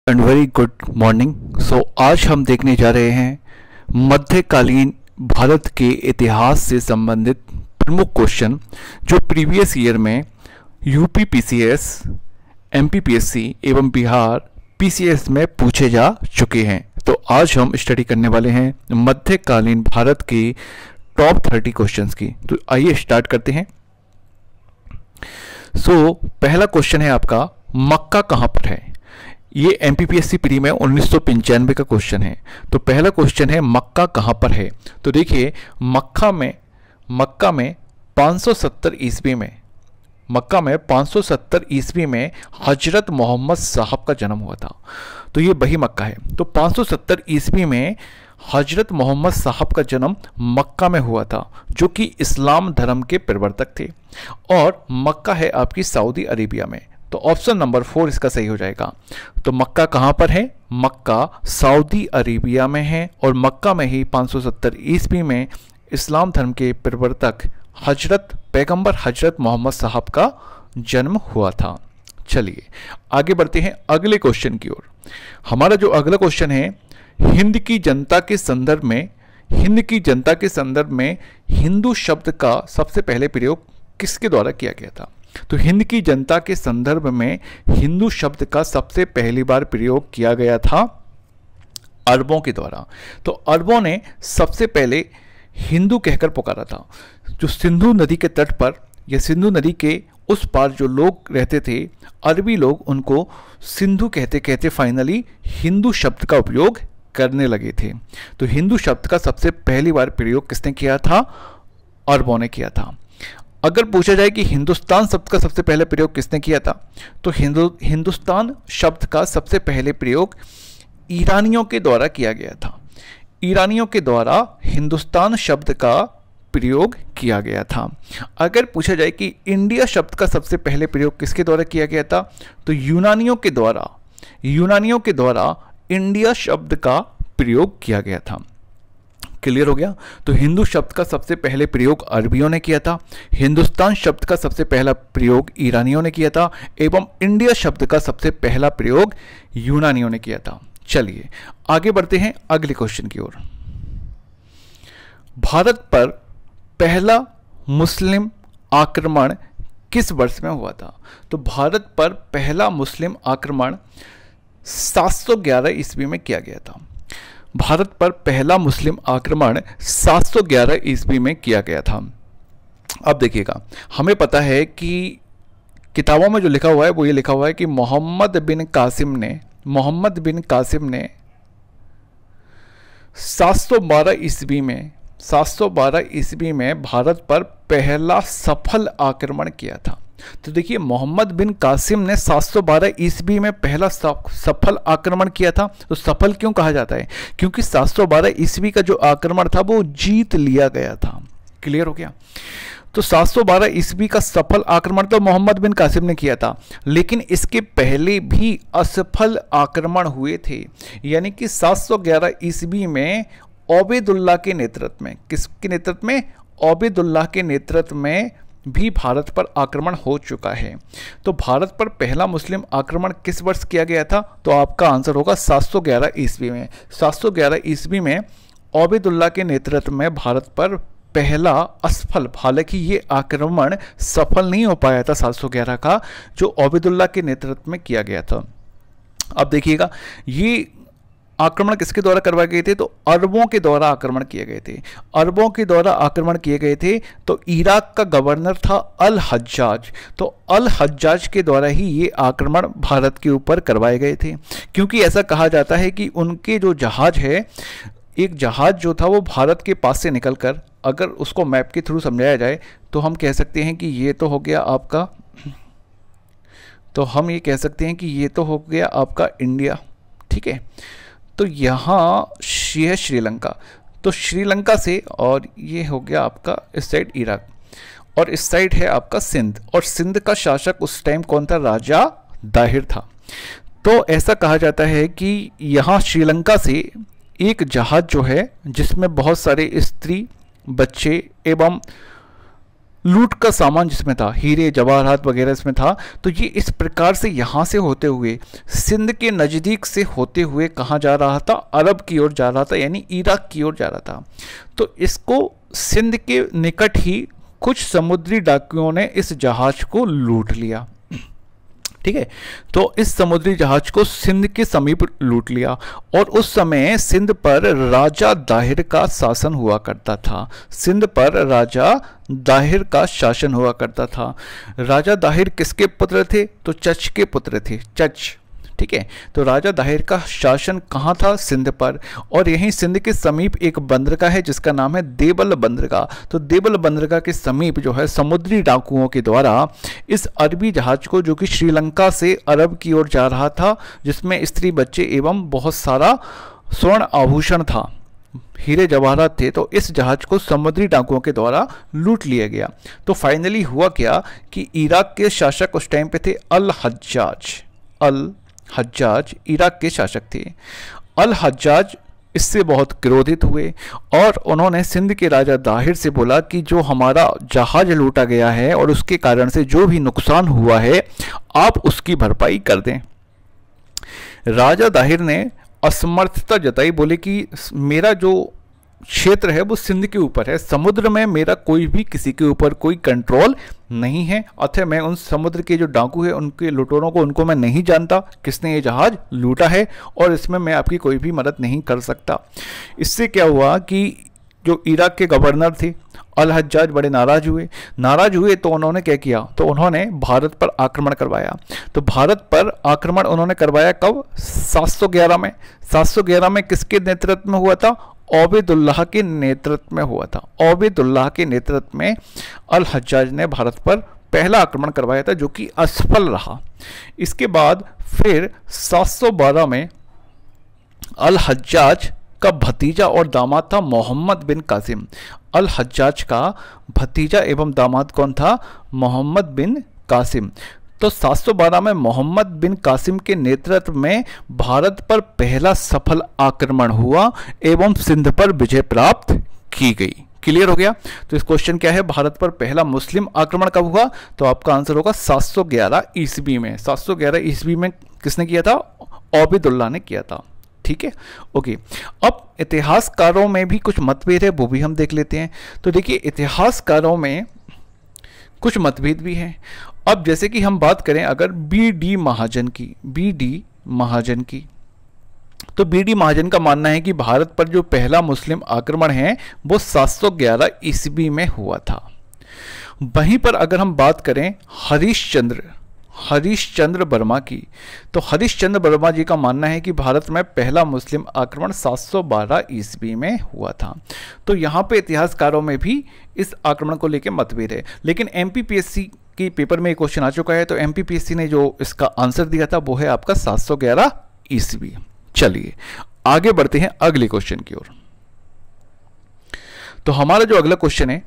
And very good morning. आज हम देखने जा रहे हैं मध्यकालीन भारत के इतिहास से संबंधित प्रमुख क्वेश्चन जो प्रीवियस ईयर में यूपी पीसीएस, एमपी पीएससी एवं बिहार पीसीएस में पूछे जा चुके हैं। तो आज हम स्टडी करने वाले हैं मध्यकालीन भारत के टॉप 30 क्वेश्चंस की। तो आइए स्टार्ट करते हैं। पहला क्वेश्चन है आपका, मक्का कहाँ पर है। ये एमपीपीएससी प्री में 1995 का क्वेश्चन है। तो पहला क्वेश्चन है मक्का कहाँ पर है। तो देखिए मक्का में 570 ईस्वी में हजरत मोहम्मद साहब का जन्म हुआ था। तो ये वही मक्का है। तो 570 ईस्वी में हजरत मोहम्मद साहब का जन्म मक्का में हुआ था, जो कि इस्लाम धर्म के प्रवर्तक थे। और मक्का है आपकी सऊदी अरेबिया में। तो ऑप्शन नंबर 4 इसका सही हो जाएगा। तो मक्का कहाँ पर है? मक्का सऊदी अरेबिया में है और मक्का में ही 570 ईस्वी में इस्लाम धर्म के प्रवर्तक पैगंबर हजरत मोहम्मद साहब का जन्म हुआ था। चलिए आगे बढ़ते हैं अगले क्वेश्चन की ओर। हमारा जो अगला क्वेश्चन है, हिंद की जनता के संदर्भ में हिंदू शब्द का सबसे पहले प्रयोग किसके द्वारा किया गया था। तो हिंद की जनता के संदर्भ में हिंदू शब्द का सबसे पहली बार प्रयोग किया गया था अरबों के द्वारा। तो अरबों ने सबसे पहले हिंदू कहकर पुकारा था। जो सिंधु नदी के तट पर या सिंधु नदी के उस पार जो लोग रहते थे, अरबी लोग उनको सिंधु कहते कहते फाइनली हिंदू शब्द का उपयोग करने लगे थे। तो हिंदू शब्द का सबसे पहली बार प्रयोग किसने किया था? अरबों ने किया था। अगर पूछा जाए कि हिंदुस्तान शब्द का सबसे पहले प्रयोग किसने किया था, तो हिंदुस्तान शब्द का सबसे पहले प्रयोग ईरानियों के द्वारा किया गया था। ईरानियों के द्वारा हिंदुस्तान शब्द का प्रयोग किया गया था। अगर पूछा जाए कि इंडिया शब्द का सबसे पहले प्रयोग किसके द्वारा किया गया था, तो यूनानियों के द्वारा इंडिया शब्द का प्रयोग किया गया था। क्लियर हो गया। तो हिंदू शब्द का सबसे पहले प्रयोग अरबियों ने किया था, हिंदुस्तान शब्द का सबसे पहला प्रयोग ईरानियों ने किया था एवं इंडिया शब्द का सबसे पहला प्रयोग यूनानियों ने किया था। चलिए आगे बढ़ते हैं अगले क्वेश्चन की ओर। भारत पर पहला मुस्लिम आक्रमण किस वर्ष में हुआ था। तो भारत पर पहला मुस्लिम आक्रमण 711 ईस्वी में किया गया था। भारत पर पहला मुस्लिम आक्रमण 711 ईस्वी में किया गया था। अब देखिएगा, हमें पता है कि किताबों में जो लिखा हुआ है वो ये लिखा हुआ है कि मोहम्मद बिन कासिम ने 712 ईस्वी में भारत पर पहला सफल आक्रमण किया था। तो देखिए मोहम्मद बिन कासिम ने 712 ईस्वी में पहला सफल आक्रमण किया था। तो सफल क्यों कहा जाता है? क्योंकि 712 ईस्वी का जो आक्रमण था वो जीत लिया गया था। क्लियर हो गया। तो 712 ईस्वी का सफल आक्रमण तो मोहम्मद बिन कासिम ने किया था, लेकिन इसके पहले भी असफल आक्रमण हुए थे। यानी कि 711 ईस्वी में ओबेदुल्लाह के नेतृत्व में, किसके नेतृत्व में? ओबेदुल्लाह के नेतृत्व में भी भारत पर आक्रमण हो चुका है। तो भारत पर पहला मुस्लिम आक्रमण किस वर्ष किया गया था? तो आपका आंसर होगा 711 ईस्वी में। 711 ईस्वी में ओबेदुल्लाह के नेतृत्व में भारत पर पहला असफल, हालांकि ये आक्रमण सफल नहीं हो पाया था 711 का, जो ओबेदुल्लाह के नेतृत्व में किया गया था। अब देखिएगा, ये आक्रमण किसके द्वारा करवाए गए थे? तो अरबों के द्वारा आक्रमण किए गए थे। अरबों के द्वारा आक्रमण किए गए थे। तो इराक का गवर्नर था अल हज्जाज। तो अल हज्जाज के द्वारा ही ये आक्रमण भारत के ऊपर करवाए गए थे, क्योंकि ऐसा कहा जाता है कि उनके जो जहाज है, एक जहाज जो था वो भारत के पास से निकलकर, अगर उसको मैप के थ्रू समझाया जाए तो हम कह सकते हैं कि ये तो हो गया आपका, इंडिया, ठीक है। तो यहाँ है श्रीलंका। तो श्रीलंका से, और ये हो गया आपका इस साइड इराक, और इस साइड है आपका सिंध। और सिंध का शासक उस टाइम कौन था? राजा दाहिर था। तो ऐसा कहा जाता है कि यहाँ श्रीलंका से एक जहाज जो है, जिसमें बहुत सारे स्त्री, बच्चे एवं लूट का सामान जिसमें था, हीरे जवाहरात वगैरह इसमें था। तो ये इस प्रकार से यहाँ से होते हुए सिंध के नज़दीक से होते हुए कहाँ जा रहा था, अरब की ओर जा रहा था, यानी इराक की ओर जा रहा था। तो इसको सिंध के निकट ही कुछ समुद्री डाकुओं ने इस जहाज को लूट लिया। ठीक है, तो इस समुद्री जहाज को सिंध के समीप लूट लिया और उस समय सिंध पर राजा दाहिर का शासन हुआ करता था। सिंध पर राजा दाहिर का शासन हुआ करता था। राजा दाहिर किसके पुत्र थे? तो चच के पुत्र थे, चच। ठीक है, तो राजा दाहिर का शासन कहाँ था? सिंध पर। और यहीं सिंध के समीप एक बंदरगाह है जिसका नाम है देवल बंदरगाह। तो देवल बंदरगाह के समीप जो है समुद्री डाकुओं के द्वारा इस अरबी जहाज को, जो कि श्रीलंका से अरब की ओर जा रहा था, जिसमें स्त्री बच्चे एवं बहुत सारा स्वर्ण आभूषण था, हीरे जवाहरात थे, तो इस जहाज को समुद्री डाकुओं के द्वारा लूट लिया गया। तो फाइनली हुआ क्या कि इराक के शासक उस टाइम पे थे अल हज्जाज इराक के शासक थे। अल हज्जाज इससे बहुत क्रोधित हुए और उन्होंने सिंध के राजा दाहिर से बोला कि जो हमारा जहाज लूटा गया है और उसके कारण से जो भी नुकसान हुआ है आप उसकी भरपाई कर दें। राजा दाहिर ने असमर्थता जताई, बोले कि मेरा जो क्षेत्र है वो सिंध के ऊपर है, समुद्र में मेरा कोई भी किसी के ऊपर कोई कंट्रोल नहीं है, अतः मैं उन समुद्र के जो डाकू है उनके लुटेरों को, उनको मैं नहीं जानता किसने ये जहाज लूटा है और इसमें मैं आपकी कोई भी मदद नहीं कर सकता। इससे क्या हुआ कि जो इराक के गवर्नर थे अल हज्जाज बड़े नाराज हुए तो उन्होंने क्या किया, तो उन्होंने भारत पर आक्रमण करवाया। तो भारत पर आक्रमण उन्होंने करवाया कब? 711 में। 711 में किसके नेतृत्व में हुआ था? ओबेदुल्लाह के नेतृत्व में हुआ था। ओबेदुल्लाह के नेतृत्व में अल हज्जाज ने भारत पर पहला आक्रमण करवाया था, जो कि असफल रहा। इसके बाद फिर 712 में अल हज्जाज का भतीजा और दामाद था मोहम्मद बिन कासिम। अल हज्जाज का भतीजा एवं दामाद कौन था? मोहम्मद बिन कासिम। तो 712 में मोहम्मद बिन कासिम के नेतृत्व में भारत पर पहला सफल आक्रमण हुआ एवं सिंध पर विजय प्राप्त की गई। क्लियर हो गया? तो इस क्वेश्चन क्या है, भारत पर पहला मुस्लिम आक्रमण कब हुआ? तो आपका आंसर होगा 711 ईस्वी में। 711 ईस्वी में किसने किया था? ओबेदुल्लाह ने किया था। ठीक है, ओके। अब इतिहासकारों में भी कुछ मतभेद है, वो भी हम देख लेते हैं। तो देखिए, इतिहासकारों में कुछ मतभेद भी हैं। अब जैसे कि हम बात करें अगर बी डी महाजन की, तो बी डी महाजन का मानना है कि भारत पर जो पहला मुस्लिम आक्रमण है वो 711 ईस्वी में हुआ था। वहीं पर अगर हम बात करें हरीशचंद्र वर्मा की, तो हरीशचंद्र वर्मा जी का मानना है कि भारत में पहला मुस्लिम आक्रमण 712 ईस्वी में हुआ था। तो यहाँ पे इतिहासकारों में भी इस आक्रमण को लेकर मतभेद है। लेकिन एमपीपीएससी की पेपर में एक क्वेश्चन आ चुका है, तो एमपीपीएससी ने जो इसका आंसर दिया था वो है आपका 711 ईस्वी। चलिए आगे बढ़ते हैं अगले क्वेश्चन की ओर। तो हमारा जो अगला क्वेश्चन है,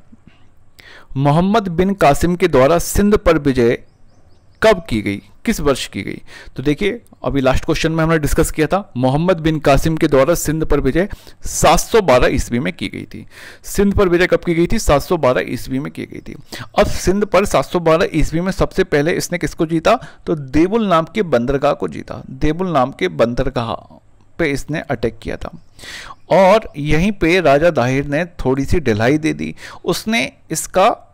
मोहम्मद बिन कासिम के द्वारा सिंध पर विजय कब की गई, किस वर्ष की गई? तो देखिए, अभी लास्ट क्वेश्चन में हमने डिस्कस किया था, मोहम्मद बिन कासिम के द्वारा सिंध पर विजय 712 ईस्वी में की गई थी। सिंध पर विजय कब की गई थी? 712 ईस्वी में की गई थी। अब सिंध पर 712 ईस्वी में सबसे पहले इसने किसको जीता? तो देवुल नाम के बंदरगाह को जीता। देवुल नाम के बंदरगाह पे इसने अटैक किया था और यहीं पे राजा दाहिर ने थोड़ी सी ढिलाई दे दी। उसने इसका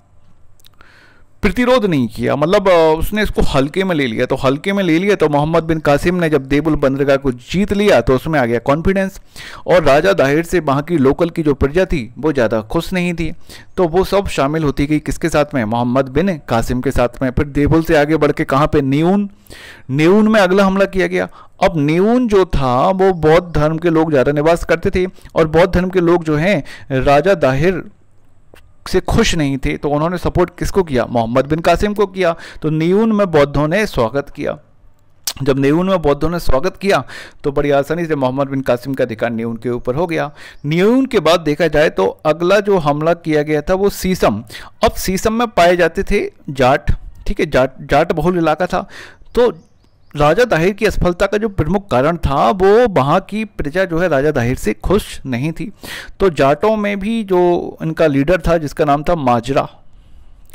प्रतिरोध नहीं किया, मतलब उसने इसको हल्के में ले लिया। तो हल्के में ले लिया तो मोहम्मद बिन कासिम ने जब देवुल बंदरगाह को जीत लिया तो उसमें आ गया कॉन्फिडेंस, और राजा दाहिर से वहाँ की लोकल की जो प्रजा थी वो ज़्यादा खुश नहीं थी, तो वो सब शामिल होती गई किसके साथ में? मोहम्मद बिन कासिम के साथ में। फिर देवुल से आगे बढ़ के कहाँ पे? नेऊन में अगला हमला किया गया। अब नेऊन जो था वो बौद्ध धर्म के लोग ज़्यादा निवास करते थे और बौद्ध धर्म के लोग जो हैं राजा दाहिर से खुश नहीं थे, तो उन्होंने सपोर्ट किसको किया? मोहम्मद बिन कासिम को किया। तो नेऊन में बौद्धों ने स्वागत किया। जब नेऊन में बौद्धों ने स्वागत किया तो बड़ी आसानी से मोहम्मद बिन कासिम का अधिकार नेऊन के ऊपर हो गया। नेऊन के बाद देखा जाए तो अगला जो हमला किया गया था वो सीसम। अब सीसम में पाए जाते थे जाट, ठीक है, जाट बहुल इलाका था। तो राजा दाहिर की असफलता का जो प्रमुख कारण था वो वहाँ की प्रजा जो है राजा दाहिर से खुश नहीं थी। तो जाटों में भी जो इनका लीडर था जिसका नाम था माजरा,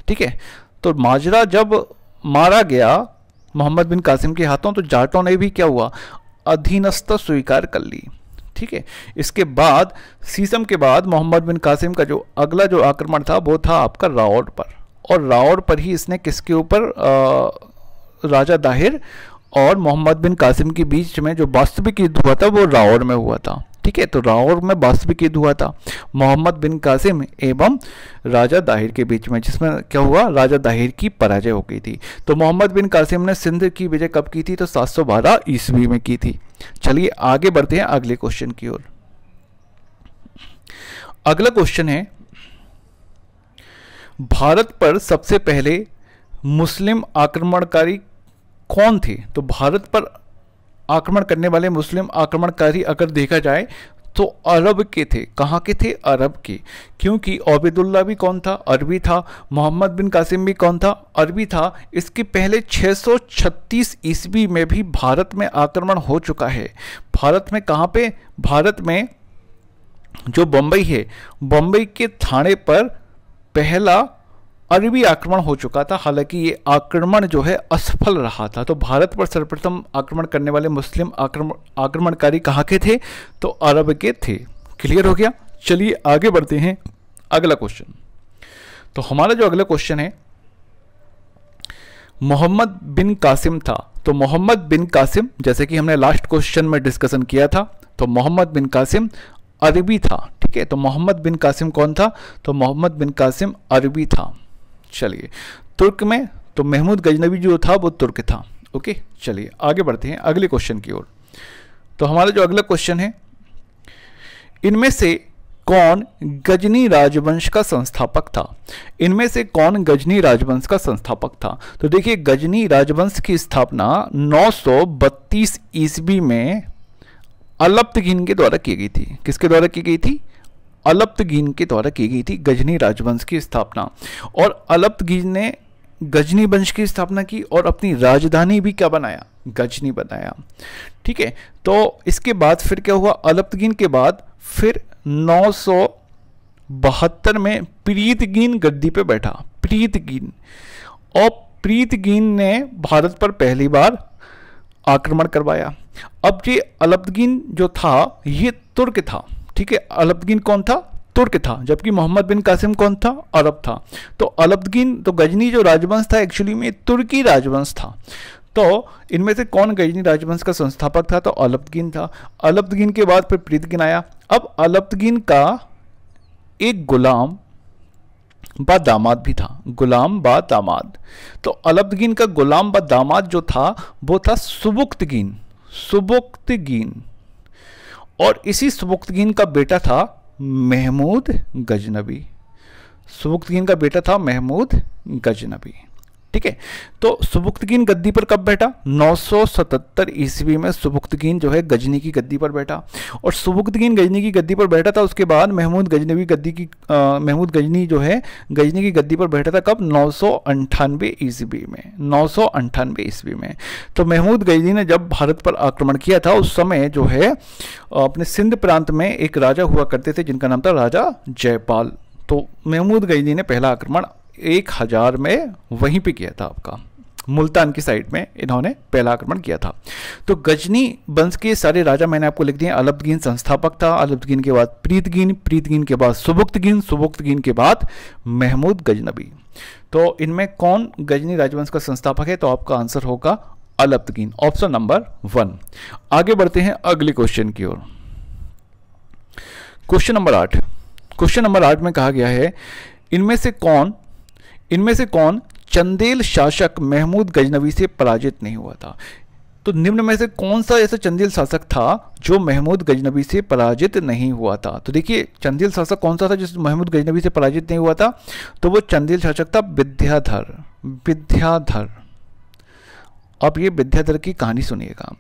ठीक है। तो माजरा जब मारा गया मोहम्मद बिन कासिम के हाथों तो जाटों ने भी क्या हुआ, अधीनस्थ स्वीकार कर ली। ठीक है। इसके बाद सीसम के बाद मोहम्मद बिन कासिम का जो अगला जो आक्रमण था वो था आपका रावड़ पर, और रावड़ पर ही इसने किसके ऊपर, राजा दाहिर और मोहम्मद बिन कासिम के बीच में जो वास्तविक युद्ध हुआ था वो रावड़ में हुआ था। ठीक है। तो रावड़ में वास्तविक युद्ध हुआ था मोहम्मद बिन कासिम एवं राजा दाहिर के बीच में, जिसमें क्या हुआ, राजा दाहिर की पराजय हो गई थी। तो मोहम्मद बिन कासिम ने सिंध की विजय कब की थी, तो 712 ईस्वी में की थी। चलिए आगे बढ़ते हैं अगले क्वेश्चन की ओर। अगला क्वेश्चन है, भारत पर सबसे पहले मुस्लिम आक्रमणकारी कौन थे। तो भारत पर आक्रमण करने वाले मुस्लिम आक्रमणकारी अगर देखा जाए तो अरब के थे। कहाँ के थे, अरब के, क्योंकि ओबैदुल्ला भी कौन था, अरबी था। मोहम्मद बिन कासिम भी कौन था, अरबी था। इसके पहले 636 ईस्वी में भी भारत में आक्रमण हो चुका है। भारत में कहाँ पे, भारत में जो बम्बई है, बम्बई के थाने पर पहला अरबी आक्रमण हो चुका था। हालांकि ये आक्रमण जो है असफल रहा था। तो भारत पर सर्वप्रथम आक्रमण करने वाले मुस्लिम आक्रमणकारी कहाँ के थे, तो अरब के थे। क्लियर हो गया। चलिए आगे बढ़ते हैं अगला क्वेश्चन। तो हमारा जो अगला क्वेश्चन है, मोहम्मद बिन कासिम था। तो मोहम्मद बिन कासिम, जैसे कि हमने लास्ट क्वेश्चन में डिस्कशन किया था, तो मोहम्मद बिन कासिम अरबी था। ठीक है। तो मोहम्मद बिन कासिम कौन था, तो मोहम्मद बिन कासिम अरबी था। चलिए तुर्क में, तो महमूद गजनवी जो था वो तुर्क था। ओके। चलिए आगे बढ़ते हैं अगले क्वेश्चन की ओर। तो हमारा जो अगला क्वेश्चन है, इनमें से कौन गजनी राजवंश का संस्थापक था। इनमें से कौन गजनी राजवंश का संस्थापक था। तो देखिए गजनी राजवंश की स्थापना 932 ईस्वी में अलप्तगीन के द्वारा की गई थी। किसके द्वारा की गई थी, अलप्तगीन के द्वारा की गई थी गजनी राजवंश की स्थापना। और अलप्तगीन ने गजनी वंश की स्थापना की और अपनी राजधानी भी क्या बनाया, गजनी बनाया। ठीक है। तो इसके बाद फिर क्या हुआ, अलप्तगीन के बाद फिर 972 में प्रीतगीन गद्दी पे बैठा। प्रीतगीन, और प्रीतगीन ने भारत पर पहली बार आक्रमण करवाया। अब ये अलप्तगीन जो था ये तुर्क था। ठीक है। अलप्तगीन कौन था, तुर्क था, जबकि मोहम्मद बिन कासिम कौन था, अरब था। तो अलप्तगीन, तो गजनी जो राजवंश था एक्चुअली में तुर्की राजवंश था। तो इनमें से कौन गजनी राजवंश का संस्थापक था, तो अलप्तगीन था। अलप्तगीन के बाद फिर प्रीतगीन आया। अब अलप्तगीन का एक गुलाम व दामाद भी था, गुलाम व दामाद। तो अलप्तगीन का गुलाम व दामाद जो था वो था सुबुक्तगीन। सुबुक्तगीन, और इसी सुबुक्तगीन का बेटा था महमूद गजनवी। सुबुक्तगीन का बेटा था महमूद गजनवी। ठीक है। तो सुबुक्तगीन गद्दी पर कब बैठा, 977 ईस्वी में सुबुक्तगीन जो है गजनी की गद्दी पर बैठा। और सुबुक्तगीन गजनी की गद्दी पर बैठा था, उसके बाद महमूद गजनवी महमूद गजनी जो है गजनी की गद्दी पर बैठा था कब, 998 ईस्वी में। 998 ईस्वी में। तो महमूद गजनी ने जब भारत पर आक्रमण किया था उस समय जो है अपने सिंध प्रांत में एक राजा हुआ करते थे जिनका नाम था राजा जयपाल। तो महमूद गजनी ने पहला आक्रमण 1000 में वहीं पे किया था, आपका मुल्तान की साइड में इन्होंने पहला आक्रमण किया था। तो गजनी वंश के सारे राजा मैंने आपको लिख दिए। अलप्तगीन संस्थापक था, अलप्तगीन के बाद प्रीतगीन, प्रीतगीन के बाद सुबुक्तगीन, सुबुक्तगीन के बाद महमूद गजनवी। तो इनमें कौन गजनी राजवंश का संस्थापक है, तो आपका आंसर होगा अलप्तगीन, ऑप्शन नंबर 1। आगे बढ़ते हैं अगले क्वेश्चन की ओर। Question number 8। क्वेश्चन नंबर 8 में कहा गया है, इनमें से कौन चंदेल शासक महमूद गजनवी से पराजित नहीं हुआ था। तो निम्न में से कौन सा ऐसा चंदेल शासक था जो महमूद गजनवी से पराजित नहीं हुआ था। तो देखिए चंदेल शासक कौन सा था जिस महमूद गजनवी से पराजित नहीं हुआ था, तो वो चंदेल शासक था विद्याधर। विद्याधर, अब ये विद्याधर की कहानी सुनिएगा।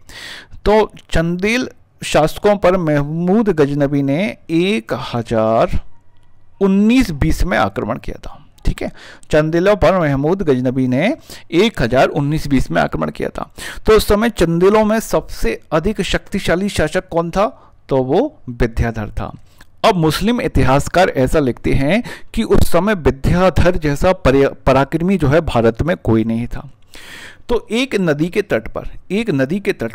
तो चंदेल शासकों पर महमूद गजनवी ने 1019-20 में आक्रमण किया था। ठीक है। चंदेलों पर महमूद गजनवी ने 1019-20 में आक्रमण किया था। तो उस समय चंदेलों में सबसे अधिक शक्तिशाली शासक कौन था, तो वो विद्याधर था। अब मुस्लिम इतिहासकार ऐसा लिखते हैं कि उस समय विद्याधर जैसा पराक्रमी जो है भारत में कोई नहीं था। तो एक नदी के तट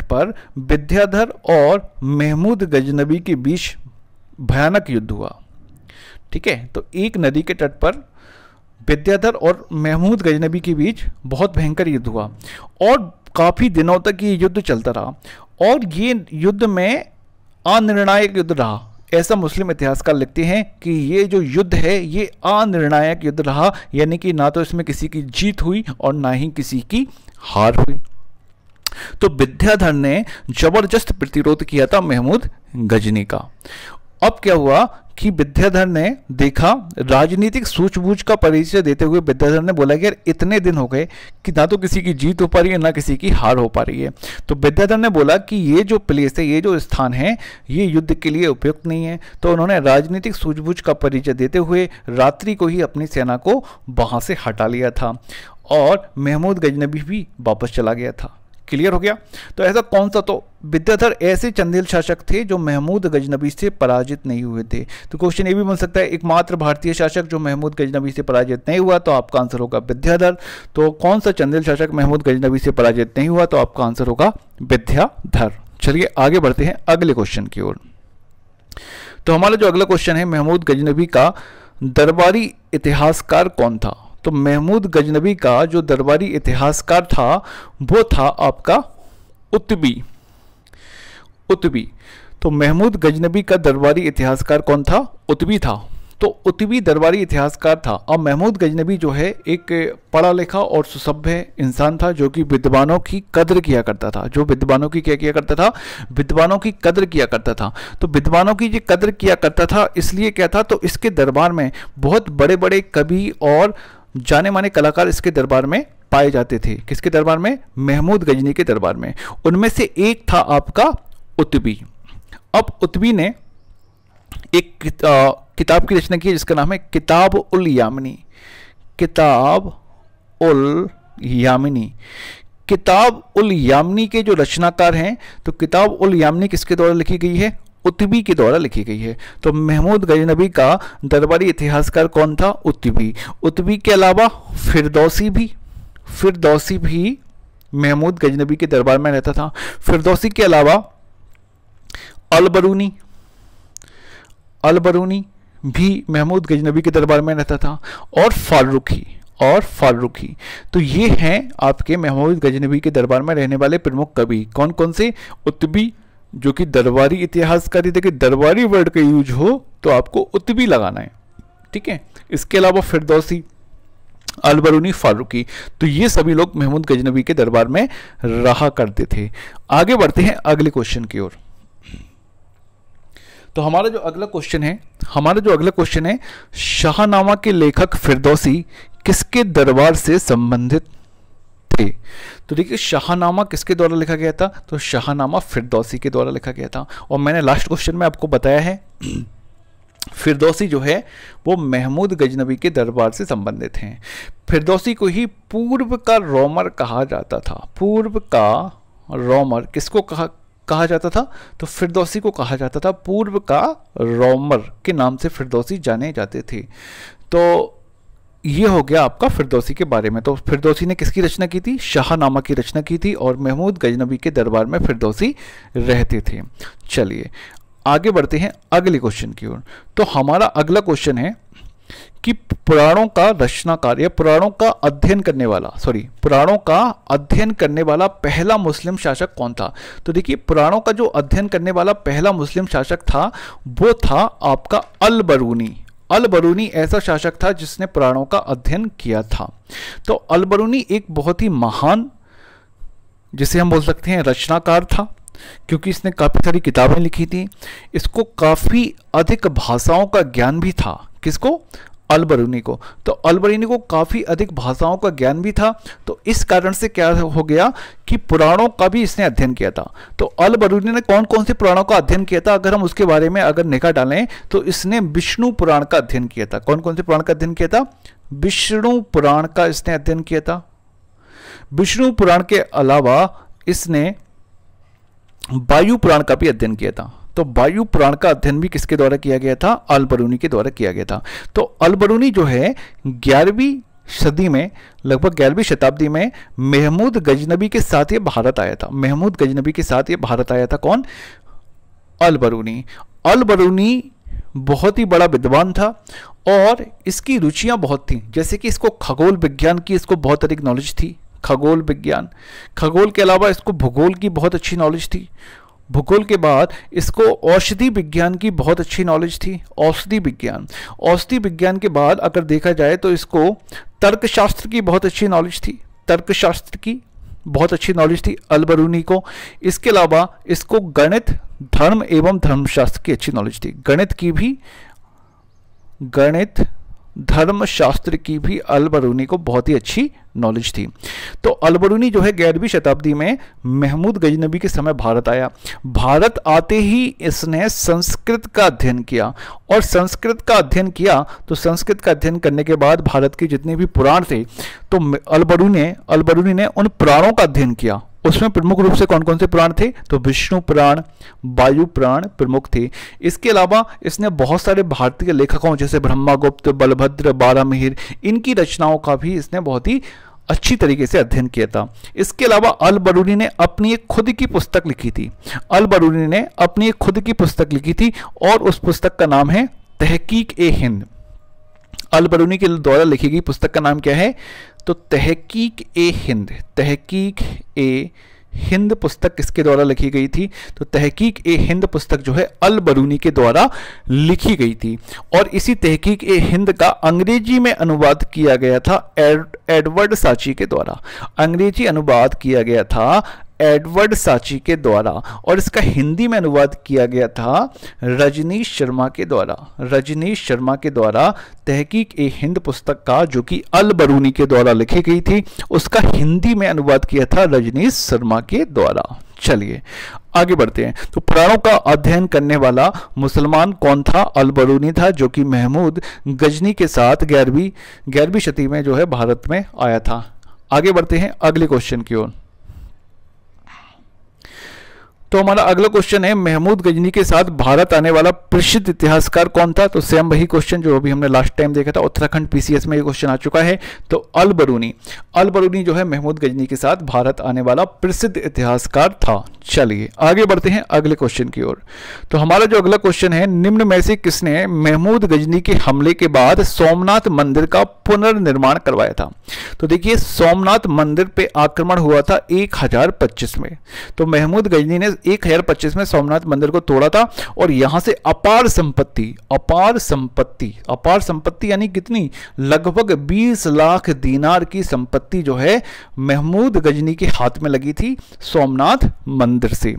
पर विद्याधर और महमूद गजनबी के बीच भयानक युद्ध हुआ। ठीक है, तो एक नदी के तट पर विद्याधर और महमूद गजनबी के बीच बहुत भयंकर युद्ध हुआ और काफ़ी दिनों तक ये युद्ध चलता रहा और ये युद्ध में अनिर्णायक युद्ध रहा। ऐसा मुस्लिम इतिहासकार लिखते हैं कि ये जो युद्ध है ये अनिर्णायक युद्ध रहा, यानी कि ना तो इसमें किसी की जीत हुई और ना ही किसी की हार हुई। तो विद्याधर ने जबरदस्त प्रतिरोध किया था महमूद गजनी का। अब क्या हुआ कि विद्याधर ने देखा, राजनीतिक सूझबूझ का परिचय देते हुए विद्याधर ने बोला कि यार इतने दिन हो गए कि ना तो किसी की जीत हो पा रही है ना किसी की हार हो पा रही है। तो विद्याधर ने बोला कि ये जो प्लेस है, ये जो स्थान है, ये युद्ध के लिए उपयुक्त नहीं है। तो उन्होंने राजनीतिक सूझबूझ का परिचय देते हुए रात्रि को ही अपनी सेना को वहां से हटा लिया था और महमूद गजनबी भी वापस चला गया था। क्लियर हो गया। तो ऐसा कौन सा, तो विद्याधर ऐसे चंदेल शासक थे जो महमूद गजनबी से पराजित नहीं हुए थे। तो क्वेश्चन ये भी बन सकता है, एकमात्र भारतीय शासक जो महमूद गजनबी से पराजित नहीं हुआ, तो आपका आंसर होगा विद्याधर। तो कौन सा चंदेल शासक महमूद गजनबी से पराजित नहीं हुआ, तो आपका आंसर होगा विद्याधर। चलिए आगे बढ़ते हैं अगले क्वेश्चन की ओर। तो हमारा जो अगला क्वेश्चन है, महमूद गजनबी का दरबारी इतिहासकार कौन था। तो महमूद गजनबी का जो दरबारी इतिहासकार था वो था आपका उत्बी। तो महमूद गजनबी का दरबारी इतिहासकार कौन था, उत्बी था। तो उत्बी दरबारी इतिहासकार था। अब महमूद गजनबी जो है एक पढ़ा लिखा और सुसभ्य इंसान था जो कि विद्वानों की कद्र किया करता था। जो विद्वानों की क्या किया करता था, विद्वानों की कद्र किया करता था। तो विद्वानों की ये कद्र किया करता था, इसलिए क्या था, तो इसके दरबार में बहुत बड़े बड़े कवि और जाने माने कलाकार इसके दरबार में पाए जाते थे। किसके दरबार में, महमूद गजनी के दरबार में। उनमें से एक था आपका उत्बी। अब उत्बी ने एक किताब की रचना की जिसका नाम है किताब उल यामिनी। किताब उल यामिनी के जो रचनाकार हैं, तो किताब उल यामिनी किसके द्वारा लिखी गई है, उत्बी के द्वारा लिखी गई है। तो महमूद गजनबी का दरबारी इतिहासकार कौन था, उत्बी के अलावा फिरदौसी भी महमूद गजनबी के दरबार में रहता था। फिरदौसी के अलावा अलबरूनी भी महमूद गजनबी के दरबार में रहता था और फारूकी। तो ये हैं आपके महमूद गजनबी के दरबार में रहने वाले प्रमुख कवि। कौन कौन से, उत्बी जो कि दरबारी इतिहासकारी थे, कि दरबारी वर्ड का यूज हो तो आपको उत्बी लगाना है। ठीक है, इसके अलावा फिरदौसी, अलबरूनी, फारूकी, तो ये सभी लोग महमूद गजनबी के दरबार में रहा करते थे। आगे बढ़ते हैं अगले क्वेश्चन की ओर। तो हमारा जो अगला क्वेश्चन है, शाहनामा के लेखक फिरदौसी किसके दरबार से संबंधित थे। तो देखिए शाहनामा किसके द्वारा लिखा गया था, तो शाहनामा फिरदौसी के द्वारा लिखा गया था। और मैंने लास्ट क्वेश्चन में आपको बताया है फिरदौसी जो है वो महमूद गजनबी के दरबार से संबंधित हैं। फिरदौसी को ही पूर्व का रोमर कहा जाता था। पूर्व का रोमर किसको कहा जाता था, तो फिरदौसी को कहा जाता था। पूर्व का रोमर के नाम से फिरदौसी जाने जाते थे। तो ये हो गया आपका फिरदौसी के बारे में। तो फिरदौसी ने किसकी रचना की थी, शाहनामा की रचना की थी और महमूद गजनबी के दरबार में फिरदौसी रहते थे। चलिए आगे बढ़ते हैं अगले क्वेश्चन की ओर। तो हमारा अगला क्वेश्चन है कि पुराणों का रचनाकार या पुराणों का अध्ययन करने वाला पहला मुस्लिम शासक कौन था। तो देखिए पुराणों का जो अध्ययन करने वाला पहला मुस्लिम शासक था वो था आपका अलबरूनी ऐसा शासक था जिसने पुराणों का अध्ययन किया था। तो अलबरूनी एक बहुत ही महान, जिसे हम बोल सकते हैं रचनाकार था, क्योंकि इसने काफ़ी सारी किताबें लिखी थी। इसको काफ़ी अधिक भाषाओं का ज्ञान भी था। किसको, अलबरूनी को। तो अलबरूनी को काफ़ी अधिक भाषाओं का ज्ञान भी था। तो इस कारण से क्या हो गया कि पुराणों का भी इसने अध्ययन किया था। तो अलबरूनी ने कौन कौन से पुराणों का अध्ययन किया था, अगर हम उसके बारे में अगर निगाह डालें तो इसने विष्णु पुराण का अध्ययन किया था। कौन कौन से पुराण का अध्ययन किया था, विष्णु पुराण का इसने अध्ययन किया था। विष्णु पुराण के अलावा इसने वायु पुराण का भी अध्ययन किया था। तो वायु पुराण का अध्ययन भी किसके द्वारा किया गया था? अल बरूनी के द्वारा किया गया था। तो अल बरूनी जो है 11वीं सदी में, लगभग 11वीं शताब्दी में महमूद गजनबी के साथ ये भारत आया था। महमूद गजनबी के साथ ये भारत आया था। कौन? अल बरूनी। अल बरूनी बहुत ही बड़ा विद्वान था और इसकी रुचियां बहुत थीं, जैसे कि इसको खगोल विज्ञान की इसको बहुत अधिक नॉलेज थी। खगोल विज्ञान, खगोल के अलावा इसको भूगोल की बहुत अच्छी नॉलेज थी। भूगोल के बाद इसको औषधि विज्ञान की बहुत अच्छी नॉलेज थी। औषधि विज्ञान, औषधि विज्ञान के बाद अगर देखा जाए तो इसको तर्कशास्त्र की बहुत अच्छी नॉलेज थी। तर्कशास्त्र की बहुत अच्छी नॉलेज थी अल बरूनी को। इसके अलावा इसको गणित, धर्म एवं धर्मशास्त्र की अच्छी नॉलेज थी। गणित धर्मशास्त्र की भी अल बरूनी को बहुत ही अच्छी नॉलेज थी। तो अल बरूनी जो है 11वीं शताब्दी में महमूद गजनबी के समय भारत आया। भारत आते ही इसने संस्कृत का अध्ययन किया, और संस्कृत का अध्ययन किया तो संस्कृत का अध्ययन करने के बाद भारत के जितने भी पुराण थे तो अल बरूनी ने उन पुराणों का अध्ययन किया। उसमें प्रमुख रूप से कौन कौन से पुराण थे? तो विष्णु पुराण, वायु पुराण प्रमुख थे। इसके अलावा इसने बहुत सारे भारतीय लेखकों जैसे ब्रह्मगुप्त, बलभद्र, बारामिहिर, इनकी रचनाओं का भी इसने बहुत ही अच्छी तरीके से अध्ययन किया था। इसके अलावा अल बरूनी ने अपनी एक खुद की पुस्तक लिखी थी। अल बरूनी ने अपनी एक खुद की पुस्तक लिखी थी और उस पुस्तक का नाम है तहकीक-ए-हिंद। अल बरूनी के द्वारा लिखी गई पुस्तक का नाम क्या है? तो तहकीक-ए-हिंद। तहकीक-ए-हिंद पुस्तक किसके द्वारा लिखी गई थी? तो तहकीक-ए-हिंद पुस्तक जो है अल बरूनी के द्वारा लिखी गई थी। और इसी तहकीक-ए-हिंद का अंग्रेजी में अनुवाद किया गया था एडवर्ड साची के द्वारा। अंग्रेजी अनुवाद किया गया था एडवर्ड साची के द्वारा, और इसका हिंदी में अनुवाद किया गया था रजनीश शर्मा के द्वारा। रजनीश शर्मा के द्वारा तहकीक-ए-हिंद पुस्तक का, जो कि अल बरूनी के द्वारा लिखी गई थी, उसका हिंदी में अनुवाद किया था रजनीश शर्मा के द्वारा। चलिए आगे बढ़ते हैं। तो पुराणों का अध्ययन करने वाला मुसलमान कौन था? अल बरूनी था, जो कि महमूद गजनी के साथ 11वीं शती में जो है भारत में आया था। आगे बढ़ते हैं अगले क्वेश्चन की ओर। तो हमारा अगला क्वेश्चन है, महमूद गजनी के साथ भारत आने वाला प्रसिद्ध इतिहासकार कौन था? तो सेम वही क्वेश्चन जो अभी हमने लास्ट टाइम देखा था, उत्तराखंड पीसीएस में ये क्वेश्चन आ चुका है। तो अल बरूनी जो है महमूद गजनी के साथ भारत आने वाला प्रसिद्ध इतिहासकार था। चलिए आगे बढ़ते हैं अगले क्वेश्चन की ओर। तो हमारा जो अगला क्वेश्चन है, निम्न में से किसने महमूद गजनी के हमले के बाद सोमनाथ मंदिर का पुनर्निर्माण करवाया था? तो देखिए, सोमनाथ मंदिर पे आक्रमण हुआ था 1025 में। तो महमूद गजनी ने 1025 में सोमनाथ मंदिर को तोड़ा था, और यहां से अपार संपत्ति यानी कितनी? लगभग 20 लाख दीनार की संपत्ति जो है महमूद गजनी के हाथ में लगी थी सोमनाथ मंदिर से।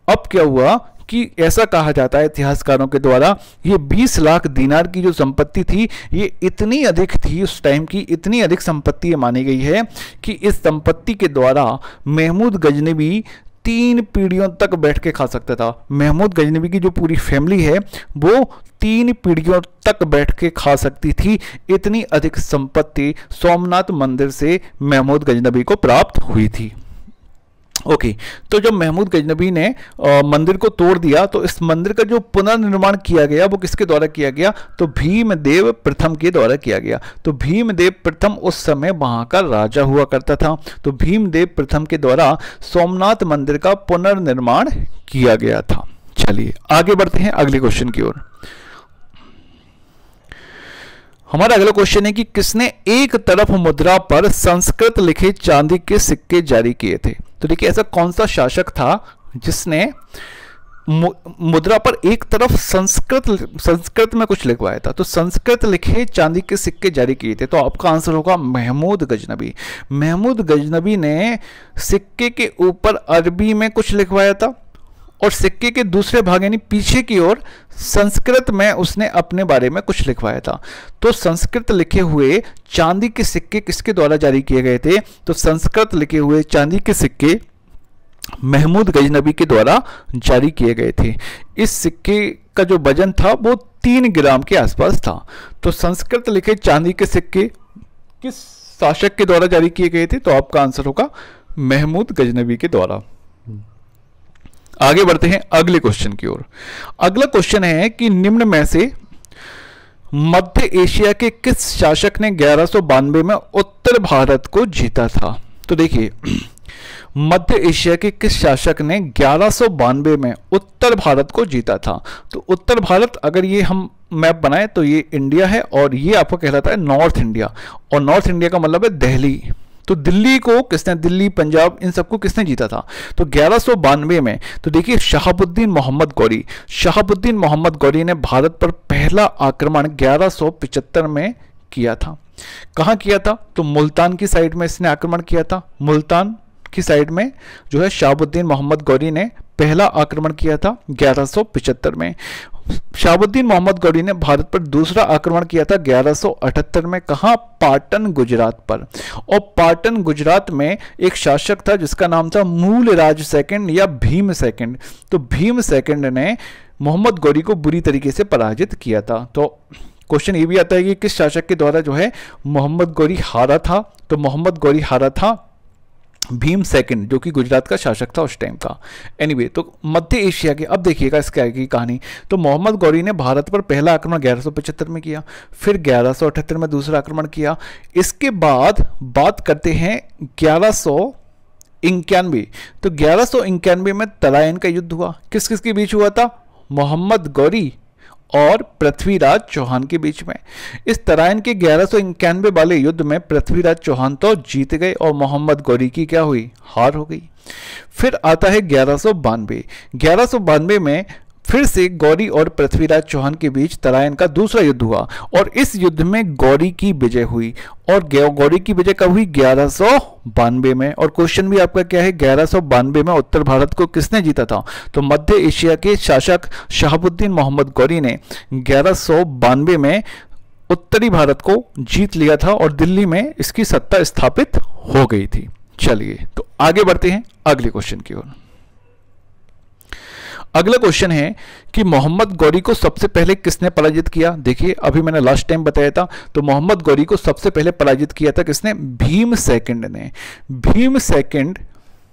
अब क्या हुआ कि ऐसा कहा जाता है इतिहासकारों के द्वारा, ये 20 लाख दीनार की जो संपत्ति थी ये इतनी अधिक थी, उस टाइम की इतनी अधिक संपत्ति मानी गई है कि इस संपत्ति के द्वारा महमूद गजनवी 3 पीढ़ियों तक बैठ के खा सकता था। महमूद गजनवी की जो पूरी फैमिली है वो 3 पीढ़ियों तक बैठ के खा सकती थी। इतनी अधिक संपत्ति सोमनाथ मंदिर से महमूद गजनवी को प्राप्त हुई थी। ओके, तो जब महमूद गजनवी ने मंदिर को तोड़ दिया तो इस मंदिर का जो पुनर्निर्माण किया गया वो किसके द्वारा किया गया? तो भीमदेव प्रथम के द्वारा किया गया। तो भीमदेव प्रथम उस समय वहां का राजा हुआ करता था। तो भीमदेव प्रथम के द्वारा सोमनाथ मंदिर का पुनर्निर्माण किया गया था। चलिए आगे बढ़ते हैं अगले क्वेश्चन की ओर। हमारा अगला क्वेश्चन है कि किसने एक तरफ मुद्रा पर संस्कृत लिखे चांदी के सिक्के जारी किए थे? तो देखिए, ऐसा कौन सा शासक था जिसने मुद्रा पर एक तरफ संस्कृत में कुछ लिखवाया था? तो संस्कृत लिखे चांदी के सिक्के जारी किए थे। तो आपका आंसर होगा महमूद गजनवी। महमूद गजनवी ने सिक्के के ऊपर अरबी में कुछ लिखवाया था, और सिक्के के दूसरे भाग यानी पीछे की ओर संस्कृत में उसने अपने बारे में कुछ लिखवाया था। तो संस्कृत लिखे हुए चांदी के सिक्के किसके द्वारा जारी किए गए थे? तो संस्कृत लिखे हुए चांदी के सिक्के महमूद गजनवी के द्वारा जारी किए गए थे। इस सिक्के का जो वजन था वो 3 ग्राम के आसपास था। तो संस्कृत लिखे चांदी के सिक्के किस शासक के द्वारा जारी किए गए थे? तो आपका आंसर होगा महमूद गजनवी के द्वारा। आगे बढ़ते हैं अगले क्वेश्चन की ओर। अगला क्वेश्चन है कि निम्न में से मध्य एशिया के किस शासक ने 1192 में उत्तर भारत को जीता था? तो देखिए, मध्य एशिया के किस शासक ने 1192 में उत्तर भारत को जीता था? तो उत्तर भारत, अगर ये हम मैप बनाए तो ये इंडिया है और ये आपको कहलाता है नॉर्थ इंडिया, और नॉर्थ इंडिया का मतलब है दिल्ली। तो दिल्ली को किसने, दिल्ली, पंजाब, इन सबको किसने जीता था? तो 1192 में। तो देखिए, शहाबुद्दीन मोहम्मद गौरी, शहाबुद्दीन मोहम्मद गौरी ने भारत पर पहला आक्रमण 1175 में किया था। कहाँ किया था? तो मुल्तान की साइड में इसने आक्रमण किया था। मुल्तान की साइड में जो है शहाबुद्दीन मोहम्मद गौरी ने पहला आक्रमण किया था 1175 में। शहाबुद्दीन मोहम्मद गौरी ने भारत पर दूसरा आक्रमण किया था 1178 में। कहाँ? पाटन, गुजरात पर। और पाटन, गुजरात में एक शासक था जिसका नाम था मूलराज सेकंड या भीम सेकंड। तो भीम सेकंड ने मोहम्मद गौरी को बुरी तरीके से पराजित किया था। तो क्वेश्चन ये भी आता है कि किस शासक के द्वारा जो है मोहम्मद गौरी हारा था? तो मोहम्मद गौरी हारा था भीम सेकंड, जो कि गुजरात का शासक था उस टाइम का। एनीवे, तो मध्य एशिया के, अब देखिएगा इसके आगे की कहानी। तो मोहम्मद गौरी ने भारत पर पहला आक्रमण 1175 में किया, फिर 1178 में दूसरा आक्रमण किया। इसके बाद बात करते हैं 1191। तो 1191 में तराइन का युद्ध हुआ। किस किस के बीच हुआ था? मोहम्मद गौरी और पृथ्वीराज चौहान के बीच में। इस तराइन के 1191 वाले युद्ध में पृथ्वीराज चौहान तो जीत गए और मोहम्मद गौरी की क्या हुई? हार हो गई। फिर आता है 1192। 1192 में फिर से गौरी और पृथ्वीराज चौहान के बीच तराइन का दूसरा युद्ध हुआ और इस युद्ध में गौरी की विजय हुई। और गौरी की विजय कब हुई? 1192 में। और क्वेश्चन भी आपका क्या है? 1192 में उत्तर भारत को किसने जीता था? तो मध्य एशिया के शासक शहाबुद्दीन मोहम्मद गौरी ने 1192 में उत्तरी भारत को जीत लिया था और दिल्ली में इसकी सत्ता स्थापित हो गई थी। चलिए, तो आगे बढ़ते हैं अगले क्वेश्चन की ओर। अगला क्वेश्चन है कि मोहम्मद गौरी को सबसे पहले किसने पराजित किया? देखिए, अभी मैंने लास्ट टाइम बताया था, तो मोहम्मद गौरी को सबसे पहले पराजित किया था किसने? भीम सेकंड ने। भीम सेकंड,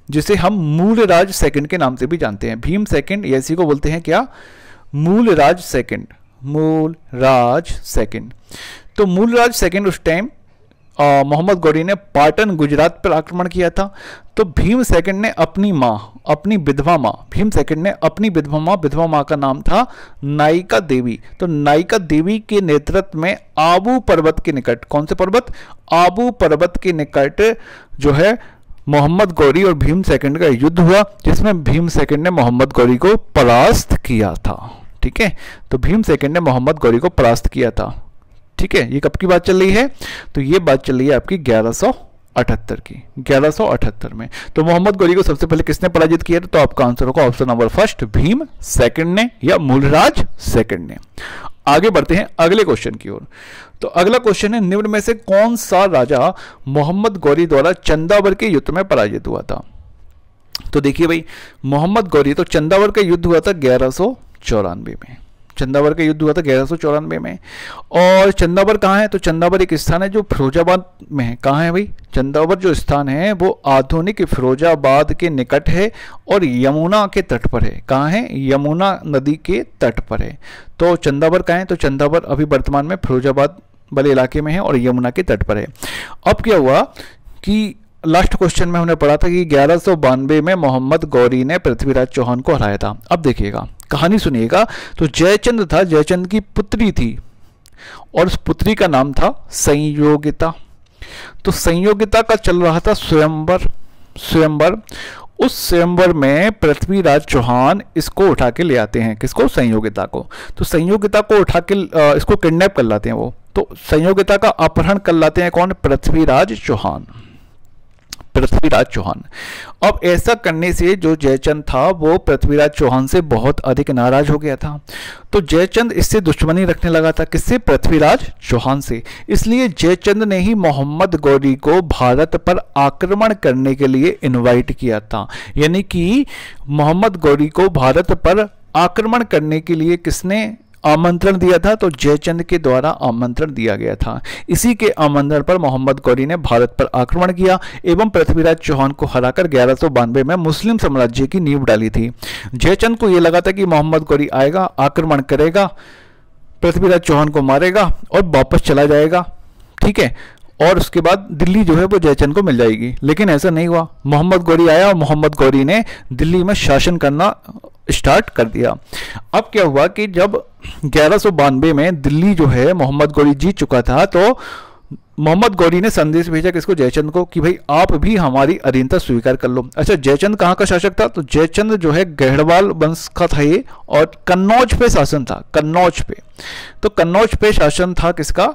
जिसे हम मूलराज सेकंड के नाम से भी जानते हैं। भीम सेकंड, इसी को बोलते हैं क्या? मूलराज सेकंड। मूलराज सेकंड। तो मूलराज सेकंड उस टाइम मोहम्मद गौरी ने पाटन, गुजरात पर आक्रमण किया था। तो भीम सेकंड ने अपनी माँ, अपनी विधवा माँ, भीम सेकंड ने अपनी विधवा माँ का नाम था नायिका देवी। तो नायिका देवी के नेतृत्व में आबू पर्वत के निकट, कौन से पर्वत? आबू पर्वत के निकट जो है मोहम्मद गौरी और भीम सेकंड का युद्ध हुआ, जिसमें भीम सेकंड ने मोहम्मद गौरी को परास्त किया था। ठीक है, तो भीम सेकंड ने मोहम्मद गौरी को परास्त किया था। ठीक है, ये कब की बात चल रही है? तो ये बात चल रही है आपकी 1178 की, 1178 में। तो मोहम्मद गौरी को सबसे पहले किसने पराजित किया? तो आपका आंसर होगा option number first, Bhim second ने या मूलराज सेकंड ने। आगे बढ़ते हैं अगले क्वेश्चन की ओर। तो अगला क्वेश्चन है, निम्न में से कौन सा राजा मोहम्मद गौरी द्वारा चंदावर के युद्ध में पराजित हुआ था? तो देखिए भाई, मोहम्मद गौरी, तो चंदावर का युद्ध हुआ था 1194 में। चंदावर का युद्ध हुआ था 1194 में। और चंदावर कहाँ है? तो चंदावर एक स्थान है जो फिरोजाबाद में है। कहाँ है भाई? चंदावर जो स्थान है वो आधुनिक फिरोजाबाद के निकट है और यमुना के तट पर है। कहाँ है? यमुना नदी के तट पर है। तो चंदावर कहाँ है? तो चंदावर अभी वर्तमान में फिरोजाबाद वाले इलाके में है और यमुना के तट पर है। अब क्या हुआ कि लास्ट क्वेश्चन में हमने पढ़ा था कि 1192 में मोहम्मद गौरी ने पृथ्वीराज चौहान को हराया था। अब देखिएगा, कहानी सुनिएगा। तो जयचंद था, जयचंद की पुत्री थी और उस पुत्री का नाम था संयोगिता। तो संयोगिता का चल रहा था स्वयंवर। उस स्वयंवर में पृथ्वीराज चौहान इसको उठा के ले आते हैं। किसको? संयोगिता को। तो संयोगिता को उठा के इसको किडनैप कर लाते हैं वो। तो संयोगिता का अपहरण कर लाते हैं कौन? पृथ्वीराज चौहान। पृथ्वीराज चौहान। अब ऐसा करने से जो जयचंद था वो पृथ्वीराज चौहान से बहुत अधिक नाराज हो गया था। तो जयचंद इससे दुश्मनी रखने लगा था। किससे? पृथ्वीराज चौहान से। इसलिए जयचंद ने ही मोहम्मद गौरी को भारत पर आक्रमण करने के लिए इनवाइट किया था। यानी कि मोहम्मद गौरी को भारत पर आक्रमण करने के लिए किसने आमंत्रण दिया था? तो जयचंद के द्वारा आमंत्रण दिया गया था। इसी के आमंत्रण पर मोहम्मद गौरी ने भारत पर आक्रमण किया एवं पृथ्वीराज चौहान को हराकर 1192 में मुस्लिम साम्राज्य की नींव डाली थी। जयचंद को यह लगा था कि मोहम्मद गौरी आएगा, आक्रमण करेगा, पृथ्वीराज चौहान को मारेगा और वापस चला जाएगा, ठीक है, और उसके बाद दिल्ली जो है वो जयचंद को मिल जाएगी। लेकिन ऐसा नहीं हुआ। मोहम्मद गौरी आया और मोहम्मद गौरी ने दिल्ली में शासन करना स्टार्ट कर दिया। अब क्या हुआ कि जब 1192 में दिल्ली जो है मोहम्मद गौरी जीत चुका था, तो मोहम्मद गौरी ने संदेश भेजा किसको? जयचंद को, कि भाई आप भी हमारी अधीनता स्वीकार कर लो। अच्छा, जयचंद कहाँ का शासक था? तो जयचंद जो है गढ़वाल वंश का था ये, और कन्नौज पे शासन था, कन्नौज पे। तो कन्नौज पे शासन था किसका?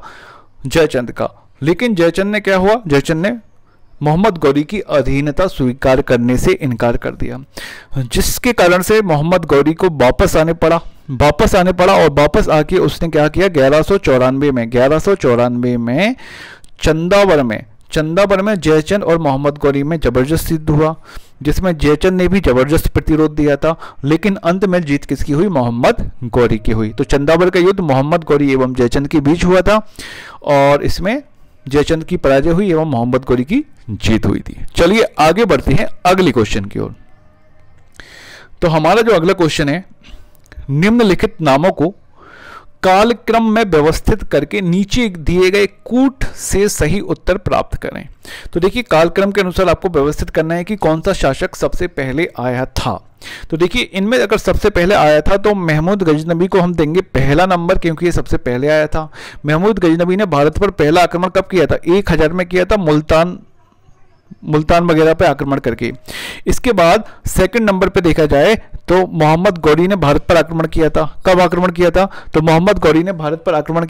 जयचंद का। लेकिन जयचंद ने क्या हुआ? जयचंद ने मोहम्मद गौरी की अधीनता स्वीकार करने से इनकार कर दिया, जिसके कारण से मोहम्मद गौरी को वापस आने पड़ा और वापस आके उसने क्या किया? 1194 में चंदावर में जयचंद और मोहम्मद गौरी में जबरदस्त युद्ध हुआ, जिसमें जयचंद ने भी जबरदस्त प्रतिरोध दिया था। लेकिन अंत में जीत किसकी हुई? मोहम्मद गौरी की हुई। तो चंदावर का युद्ध मोहम्मद गौरी एवं जयचंद के बीच हुआ था और इसमें जयचंद की पराजय हुई एवं मोहम्मद गौरी की जीत हुई थी। चलिए आगे बढ़ते हैं अगले क्वेश्चन की ओर। तो हमारा जो अगला क्वेश्चन है, निम्नलिखित नामों को कालक्रम में व्यवस्थित करके नीचे दिए गए कूट से सही उत्तर प्राप्त करें। तो देखिए, कालक्रम के अनुसार आपको व्यवस्थित करना है कि कौन सा शासक सबसे पहले आया था। तो देखिए, इनमें अगर सबसे पहले आया था तो महमूद गजनबी को हम देंगे पहला नंबर, क्योंकि ये सबसे पहले आया था। महमूद गजनबी ने भारत पर पहला आक्रमण कब किया था? 1000 में किया था, मुल्तान वगैरह पे आक्रमण करके। इसके बाद सेकंड नंबर पे देखा जाए तो मोहम्मद गौरी ने भारत पर आक्रमण किया था। कब आक्रमण किया था? तो मोहम्मद गौरी ने भारत पर आक्रमण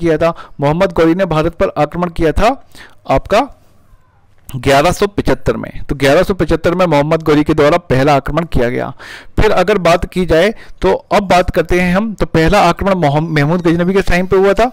किया था आपका 1175 में। तो 1175 में मोहम्मद गौरी के द्वारा पहला आक्रमण किया गया। फिर अगर बात की जाए तो अब बात करते हैं हम, तो पहला आक्रमण महमूद गजनबी के टाइम पे हुआ था,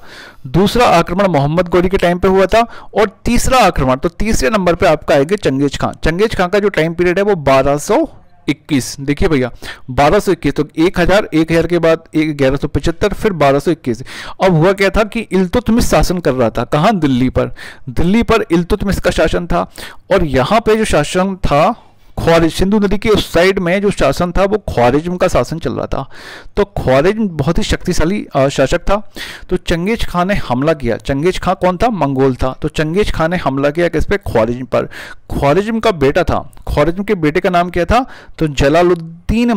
दूसरा आक्रमण मोहम्मद गौरी के टाइम पे हुआ था, और तीसरा आक्रमण, तो तीसरे नंबर पे आपका आएगा चंगेज खान। चंगेज खान का जो टाइम पीरियड है वो 1221। देखिए भैया, 1221, तो 1000 के बाद 1175, फिर 1221। अब हुआ क्या था कि इल्तुतमिश शासन कर रहा था। कहाँ? दिल्ली पर इल्तुतमिश का शासन था। और यहाँ पे जो शासन था ख्वारिज, सिंधु नदी के उस साइड में जो शासन था वो ख्वारिज्म का शासन चल रहा था। तो ख्वारिज्म बहुत ही शक्तिशाली शासक था। तो चंगेज खान ने हमला किया। चंगेज खान कौन था? मंगोल था। तो चंगेज खान ने हमला किया किस पे? ख्वारिज्म पर। ख्वारिज्म का बेटा था, ख्वारिज्म के बेटे का नाम क्या था? तो जलालुद्दीन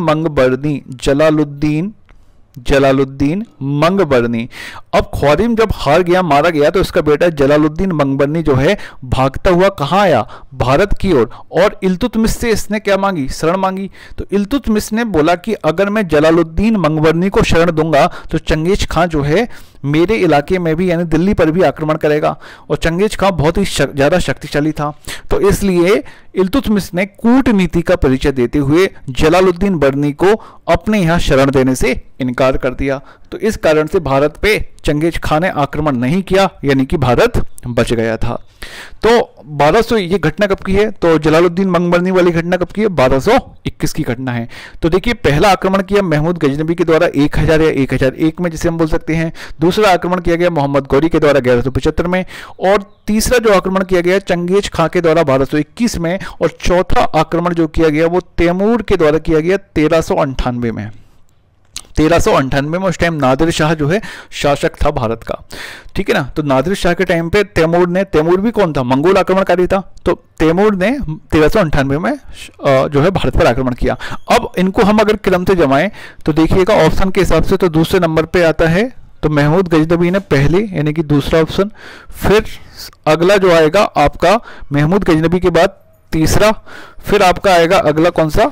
मंगबरनी। अब ख्वारिज्म जब हार गया, मारा गया, तो इसका बेटा जलालुद्दीन मंगबरनी जो है भागता हुआ कहाँ आया? भारत की ओर। और इल्तुतमिश से इसने क्या मांगी? शरण मांगी। तो इल्तुतमिश ने बोला कि अगर मैं जलालुद्दीन मंगबरनी को शरण दूंगा तो चंगेज खान जो है मेरे इलाके में भी, यानी दिल्ली पर भी आक्रमण करेगा। और चंगेज खान बहुत ही ज़्यादा शक्तिशाली था। तो इसलिए इल्तुतमिश ने कूटनीति का परिचय देते हुए जलालुद्दीन बर्नी को अपने यहाँ शरण देने से इनकार कर दिया। तो इस कारण से भारत पे चंगेज खान ने आक्रमण नहीं किया, यानी कि भारत बच गया था। तो 1200 ये घटना कब की है? तो जलालुद्दीन मंगबरनी वाली घटना कब की है? 1221 की घटना है। तो देखिए, पहला आक्रमण किया महमूद गजनबी के द्वारा 1000 या 1001 में, जिसे हम बोल सकते हैं। दूसरा आक्रमण किया गया मोहम्मद गौरी के द्वारा 1175 में, और तीसरा जो आक्रमण किया गया चंगेज खान के द्वारा 1221 में, और चौथा आक्रमण जो किया गया वो तैमूर के द्वारा किया गया 1398 में। 1398 में उस टाइम नादिर शाह जो है शासक था भारत का, ठीक है ना। तो नादिर शाह के टाइम पे तैमूर भी कौन था? मंगोल आक्रमणकारी था। तो तैमूर ने 1398 में जो है भारत पर आक्रमण किया। अब इनको हम अगर क्रम से जमाएं तो देखिएगा ऑप्शन के हिसाब से तो दूसरे नंबर पे आता है तो महमूद गजनबी ने पहले, यानी कि दूसरा ऑप्शन। फिर अगला जो आएगा आपका महमूद गजनबी के बाद तीसरा, फिर आपका आएगा अगला कौन सा?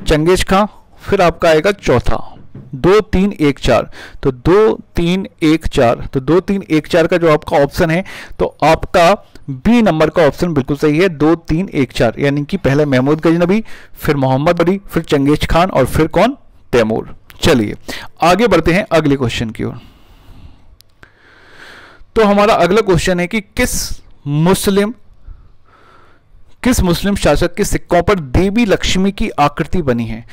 चंगेज खां। फिर आपका आएगा चौथा 2 3 1 4। तो 2 3 1 4, तो 2 3 1 4 का जो आपका ऑप्शन है तो आपका बी नंबर का ऑप्शन बिल्कुल सही है, 2 3 1 4, यानी कि पहले महमूद गजनबी, फिर मोहम्मद गौरी, फिर चंगेज खान और फिर कौन? तैमूर। चलिए आगे बढ़ते हैं अगले क्वेश्चन की ओर। तो हमारा अगला क्वेश्चन है कि किस मुस्लिम शासक के सिक्कों पर देवी लक्ष्मी की आकृति बनी है?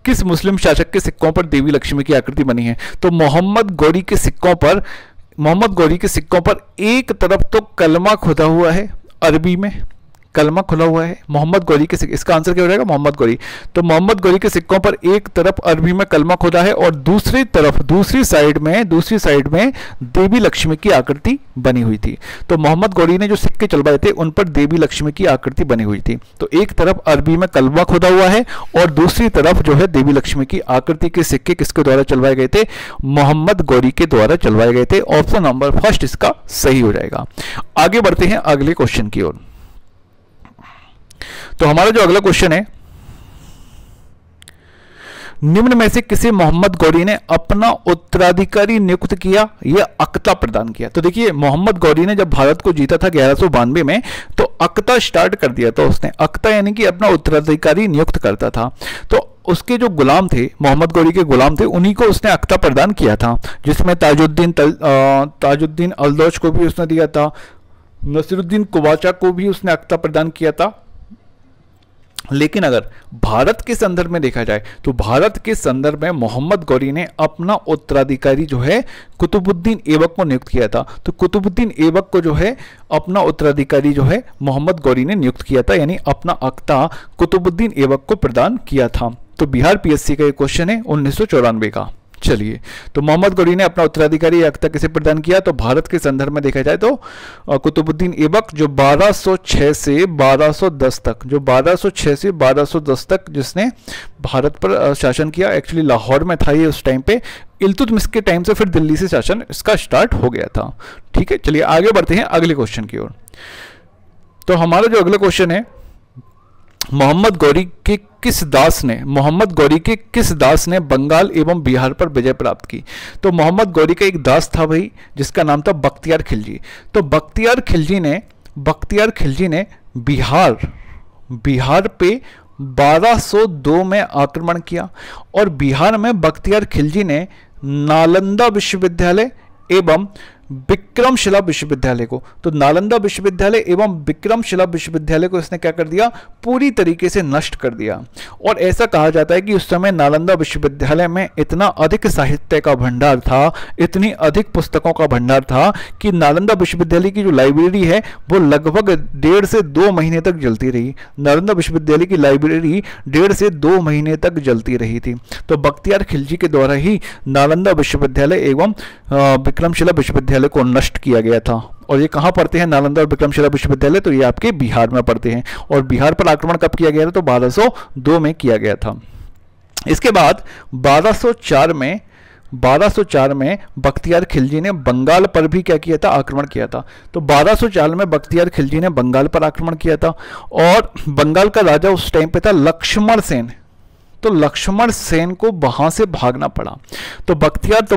किस मुस्लिम शासक के सिक्कों पर देवी लक्ष्मी की आकृति बनी है? तो मोहम्मद गौरी के सिक्कों पर एक तरफ तो कलमा खुदा हुआ है, अरबी में कलमा खुला हुआ है। मोहम्मद गौरी के सिक्के, इसका आंसर क्या हो जाएगा? मोहम्मद गौरी। तो मोहम्मद गौरी के सिक्कों पर एक तरफ अरबी में कलमा खुदा है और दूसरी तरफ दूसरी साइड में देवी लक्ष्मी की आकृति बनी हुई थी। तो मोहम्मद गौरी ने जो सिक्के चलवाए थे उन पर देवी लक्ष्मी की आकृति बनी हुई थी। तो एक तरफ अरबी में कलमा खुदा हुआ है और दूसरी तरफ जो है देवी लक्ष्मी की आकृति के सिक्के किसके द्वारा चलवाए गए थे? मोहम्मद गौरी के द्वारा चलवाए गए थे। ऑप्शन नंबर फर्स्ट इसका सही हो जाएगा। आगे बढ़ते हैं अगले क्वेश्चन की ओर। तो हमारा जो अगला क्वेश्चन है, निम्न में से किसे मोहम्मद गौरी ने अपना उत्तराधिकारी नियुक्त किया या अक्ता प्रदान किया? तो देखिए, मोहम्मद गौरी ने जब भारत को जीता था 1192 में, तो अक्ता स्टार्ट कर दिया था उसने। अक्ता यानी कि अपना उत्तराधिकारी नियुक्त करता था। तो उसके जो गुलाम थे, मोहम्मद गौरी के गुलाम थे, उन्हीं को उसने अक्ता प्रदान किया था, जिसमें ताजुद्दीन अल्दौज को भी उसने दिया था, नसीरुद्दीन कुवाचा को भी उसने अक्ता प्रदान किया था। लेकिन अगर भारत के संदर्भ में देखा जाए तो भारत के संदर्भ में मोहम्मद गौरी ने अपना उत्तराधिकारी जो है कुतुबुद्दीन ऐबक को नियुक्त किया था। तो कुतुबुद्दीन ऐबक को जो है अपना उत्तराधिकारी जो है मोहम्मद गौरी ने नियुक्त किया था, यानी अपना अक्ता कुतुबुद्दीन ऐबक को प्रदान किया था। तो बिहार पीएससी का ये क्वेश्चन है 1994 का। चलिए, तो मोहम्मद गौरी ने अपना उत्तराधिकारी अक्ता किसे प्रदान किया? तो भारत के संदर्भ में देखा जाए तो कुतुबुद्दीन ऐबक, जो 1206 से 1210 तक जिसने भारत पर शासन किया। एक्चुअली लाहौर में था ये उस टाइम पे। इल्तुतमिश के टाइम से फिर दिल्ली से शासन इसका स्टार्ट हो गया था। ठीक है, चलिए आगे बढ़ते हैं अगले क्वेश्चन की ओर। तो हमारा जो अगला क्वेश्चन है, मोहम्मद गौरी के किस दास ने बंगाल एवं बिहार पर विजय प्राप्त की? तो मोहम्मद गौरी का एक दास था भाई, जिसका नाम था बख्तियार खिलजी। तो बख्तियार खिलजी ने बिहार पे 1202 में आक्रमण किया और बिहार में बख्तियार खिलजी ने नालंदा विश्वविद्यालय एवं विक्रमशिला विश्वविद्यालय को, तो नालंदा विश्वविद्यालय एवं विक्रमशिला विश्वविद्यालय को इसने क्या कर दिया? पूरी तरीके से नष्ट कर दिया। और ऐसा कहा जाता है कि उस समय नालंदा विश्वविद्यालय में इतना अधिक साहित्य का भंडार था, इतनी अधिक पुस्तकों का भंडार था कि नालंदा विश्वविद्यालय की जो लाइब्रेरी है वो लगभग 1.5 से 2 महीने तक जलती रही। नालंदा विश्वविद्यालय की लाइब्रेरी 1.5 से 2 महीने तक जलती रही थी। तो बख्तियार खिलजी के द्वारा ही नालंदा विश्वविद्यालय एवं विक्रमशिला विश्वविद्यालय को नष्ट किया गया था। और ये कहां पढ़ते हैं? नालंदा और विक्रमशिला विश्वविद्यालय, तो ये आपके बिहार में पढ़ते हैं। और बिहार पर आक्रमण कब किया गया था? तो 1202 में किया गया था। इसके बाद 1204 में बख्तियार खिलजी ने बंगाल पर भी क्या किया था? आक्रमण किया था। तो 1204 में बख्तियार खिलजी ने बंगाल पर आक्रमण किया था और बंगाल का राजा उस टाइम पे था लक्ष्मण सेन। तो लक्ष्मण सेन को वहां से भागना पड़ा। तो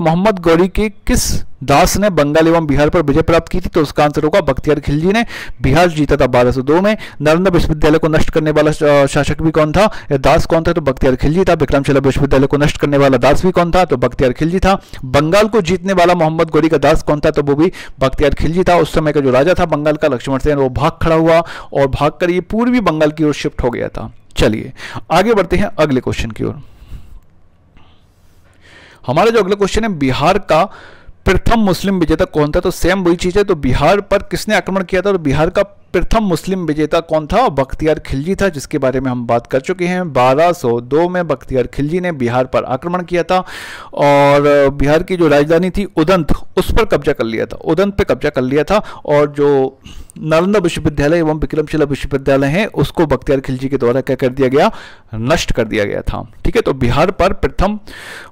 मोहम्मद गौरी के किस दास ने बंगाल एवं बिहार पर विजय प्राप्त की थी? तो उसका आंसर होगा बख्तियार खिलजी ने। बिहार जीता था 1202 में। नालंदा विश्वविद्यालय को नष्ट करने वाला शासक भी कौन था या दास कौन था? तो बख्तियार खिलजी था। विक्रमशिला विश्वविद्यालय को नष्ट करने वाला दास भी कौन था? तो बख्तियार खिलजी था। बंगाल को जीतने वाला मोहम्मद गौरी का दास कौन था? तो वो भी बख्तियार खिलजी था। उस समय का जो राजा था बंगाल का लक्ष्मण सेन, वो भाग खड़ा हुआ और भाग कर ये पूर्वी बंगाल की ओर शिफ्ट हो गया था। चलिए आगे बढ़ते हैं अगले क्वेश्चन की ओर। हमारा जो अगला क्वेश्चन है, बिहार का प्रथम मुस्लिम विजेता कौन था? तो सेम वही चीज है। तो बिहार पर किसने आक्रमण किया था? तो बिहार का प्रथम मुस्लिम विजेता कौन था? बख्तियार खिलजी था, जिसके बारे में हम बात कर चुके हैं। 1202 में बख्तियार खिलजी ने बिहार पर आक्रमण किया था और बिहार की जो राजधानी थी उदंत, उस पर कब्जा कर लिया था। उदंत पे कब्जा कर लिया था और जो नालंदा विश्वविद्यालय एवं विक्रमशिला विश्वविद्यालय है उसको बख्तियार खिलजी के द्वारा क्या कर दिया गया? नष्ट कर दिया गया था। ठीक है, तो बिहार पर प्रथम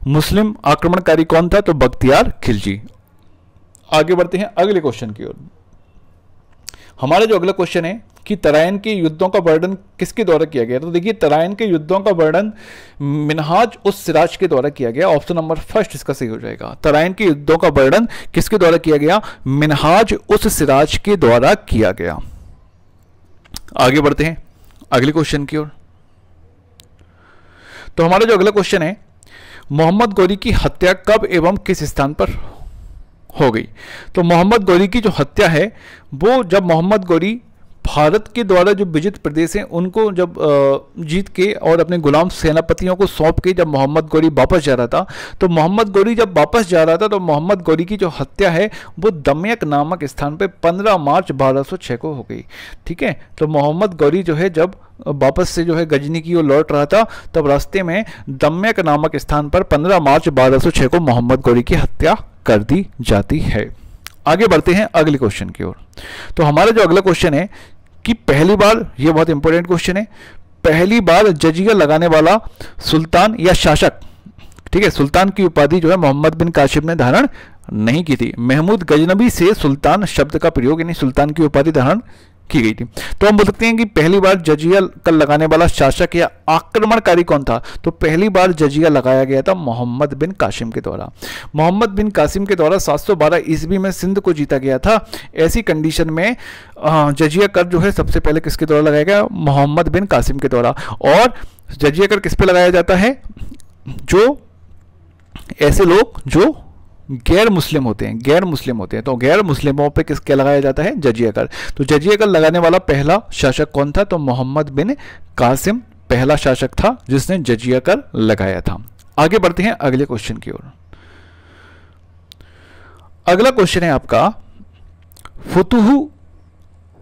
मुस्लिम आक्रमणकारी कौन था? तो बख्तियार खिलजी। आगे बढ़ते हैं अगले क्वेश्चन की ओर। हमारा जो अगला क्वेश्चन है कि तराइन के युद्धों का वर्णन किसके द्वारा किया गया? तो देखिए, तराइन के युद्धों का वर्णन मिनहाज उस सिराज के द्वारा किया गया। ऑप्शन नंबर फर्स्ट इसका सही हो जाएगा। तराइन के युद्धों का वर्णन किसके द्वारा किया गया? मिनहाज उस सिराज के द्वारा किया गया। आगे बढ़ते हैं अगले क्वेश्चन की ओर। तो हमारा जो अगला क्वेश्चन है, मोहम्मद गौरी की हत्या कब एवं किस स्थान पर हो गई? तो मोहम्मद गौरी की जो हत्या है वो जब मोहम्मद गौरी भारत के द्वारा जो विजित प्रदेश हैं उनको जब जीत के और अपने गुलाम सेनापतियों को सौंप के जब मोहम्मद गौरी वापस जा रहा था, तो मोहम्मद गौरी जब वापस जा रहा था तो मोहम्मद गौरी की जो हत्या है वो दमयक नामक स्थान पे 15 मार्च 1206 को हो गई। ठीक है, तो मोहम्मद गौरी जो है जब वापस से जो है गजनी की ओर लौट रहा था, तब रास्ते में दमयक नामक स्थान पर 15 मार्च 1206 को मोहम्मद गौरी की हत्या कर दी जाती है। आगे बढ़ते हैं अगले क्वेश्चन की ओर। तो हमारा जो अगला क्वेश्चन है कि पहली बार, ये बहुत इंपॉर्टेंट क्वेश्चन है, पहली बार जजिया लगाने वाला सुल्तान या शासक, ठीक है, सुल्तान की उपाधि जो है मोहम्मद बिन कासिम ने धारण नहीं की थी। महमूद गजनबी से सुल्तान शब्द का प्रयोग यानी सुल्तान की उपाधि धारण की गई थी। तो हम बोल सकते हैं कि पहली बार जजिया कर लगाने वाला शासक या आक्रमणकारी कौन था? तो पहली बार जजिया लगाया गया था मोहम्मद बिन कासिम के द्वारा। मोहम्मद बिन कासिम के द्वारा 712 ईस्वी में सिंध को जीता गया था। ऐसी कंडीशन में जजिया कर जो है सबसे पहले किसके द्वारा लगाया गया? मोहम्मद बिन कासिम के द्वारा। और जजिया कर किस पे लगाया जाता है? जो ऐसे लोग जो गैर मुस्लिम होते हैं, गैर मुस्लिम होते हैं, तो गैर मुस्लिमों पे किस क्या लगाया जाता है? जजिया कर। तो जजिया कर लगाने वाला पहला शासक कौन था? तो मोहम्मद बिन कासिम पहला शासक था जिसने जजिया कर लगाया था। आगे बढ़ते हैं अगले क्वेश्चन की ओर। अगला क्वेश्चन है आपका फुतुहु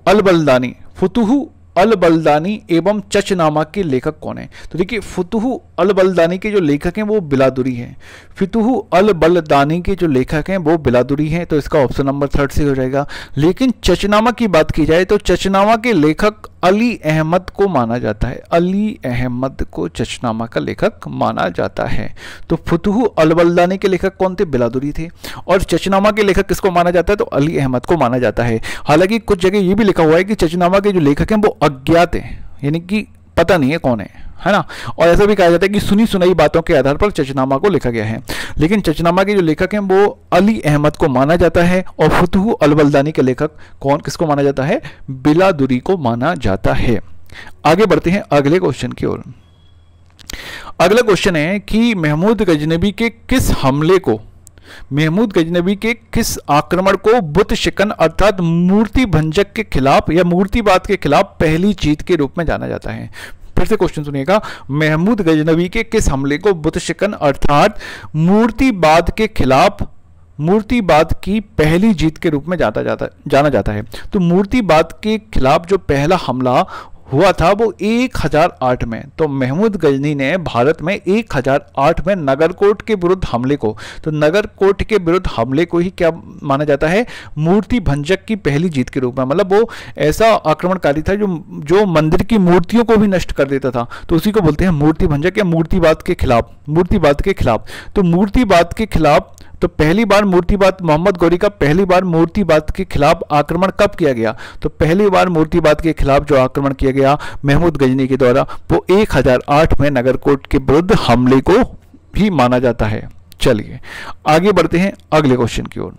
अल बलदानी। फुतुहु अल बलदानी एवं चचनामा के लेखक कौन है? तो देखिए फुतुहु अल बलदानी के जो लेखक हैं वो बिलादुरी हैं। फुतुहु अल बलदानी के जो लेखक हैं वो बिलादुरी हैं, तो इसका ऑप्शन नंबर 3 से हो जाएगा। लेकिन चचनामा की बात की जाए तो चचनामा के लेखक अली अहमद को माना जाता है। अली अहमद को चचनामा का लेखक माना जाता है। तो फुतुहु अल बलदानी के लेखक कौन थे? बिलादुरी थे। और चचनामा के लेखक किसको माना जाता है? तो अली अहमद को माना जाता है। हालांकि कुछ जगह ये भी लिखा हुआ है कि चचनामा के जो लेखक हैं वो अज्ञात हैं, यानी कि पता नहीं है कौन है ना। और ऐसा भी कहा जाता है कि सुनी सुनाई बातों के आधार पर चचनामा को लिखा गया है। लेकिन चचनामा के जो लेखक हैं वो अली अहमद को माना जाता है। और फुतुहु अल बलदानी के लेखक कौन किसको माना जाता है? बिलादुरी को माना जाता है। आगे बढ़ते हैं अगले क्वेश्चन की ओर। अगला क्वेश्चन है कि महमूद गजनबी के किस हमले को, महमूद गजनबी के किस आक्रमण को बुत शिकन अर्थात मूर्ति भंजक के खिलाफ या मूर्तिवाद के खिलाफ पहली जीत के रूप में जाना जाता है? फिर से क्वेश्चन सुनिएगा। महमूद गजनबी के किस हमले को बुत शिकन अर्थात मूर्तिवाद के खिलाफ, मूर्तिवाद की पहली जीत के रूप में जाना जाता है? तो मूर्तिवाद के खिलाफ जो पहला हमला हुआ था वो 1008 में। तो महमूद गजनी ने भारत में 1008 में नगरकोट के विरुद्ध हमले को, तो नगरकोट के विरुद्ध हमले को ही क्या माना जाता है? मूर्ति भंजक की पहली जीत के रूप में। मतलब वो ऐसा आक्रमणकारी था जो मंदिर की मूर्तियों को भी नष्ट कर देता था, तो उसी को बोलते हैं मूर्ति भंजक या मूर्तिवाद के खिलाफ। मूर्तिवाद के खिलाफ, तो मूर्तिवाद के खिलाफ तो पहली बार मूर्तिवाद, मोहम्मद गौरी का पहली बार मूर्तिवाद के खिलाफ आक्रमण कब किया गया? तो पहली बार मूर्तिवाद के खिलाफ जो आक्रमण किया गया महमूद गजनी के द्वारा वो 1008 में नगरकोट के विरुद्ध हमले को भी माना जाता है। चलिए आगे बढ़ते हैं अगले क्वेश्चन की ओर।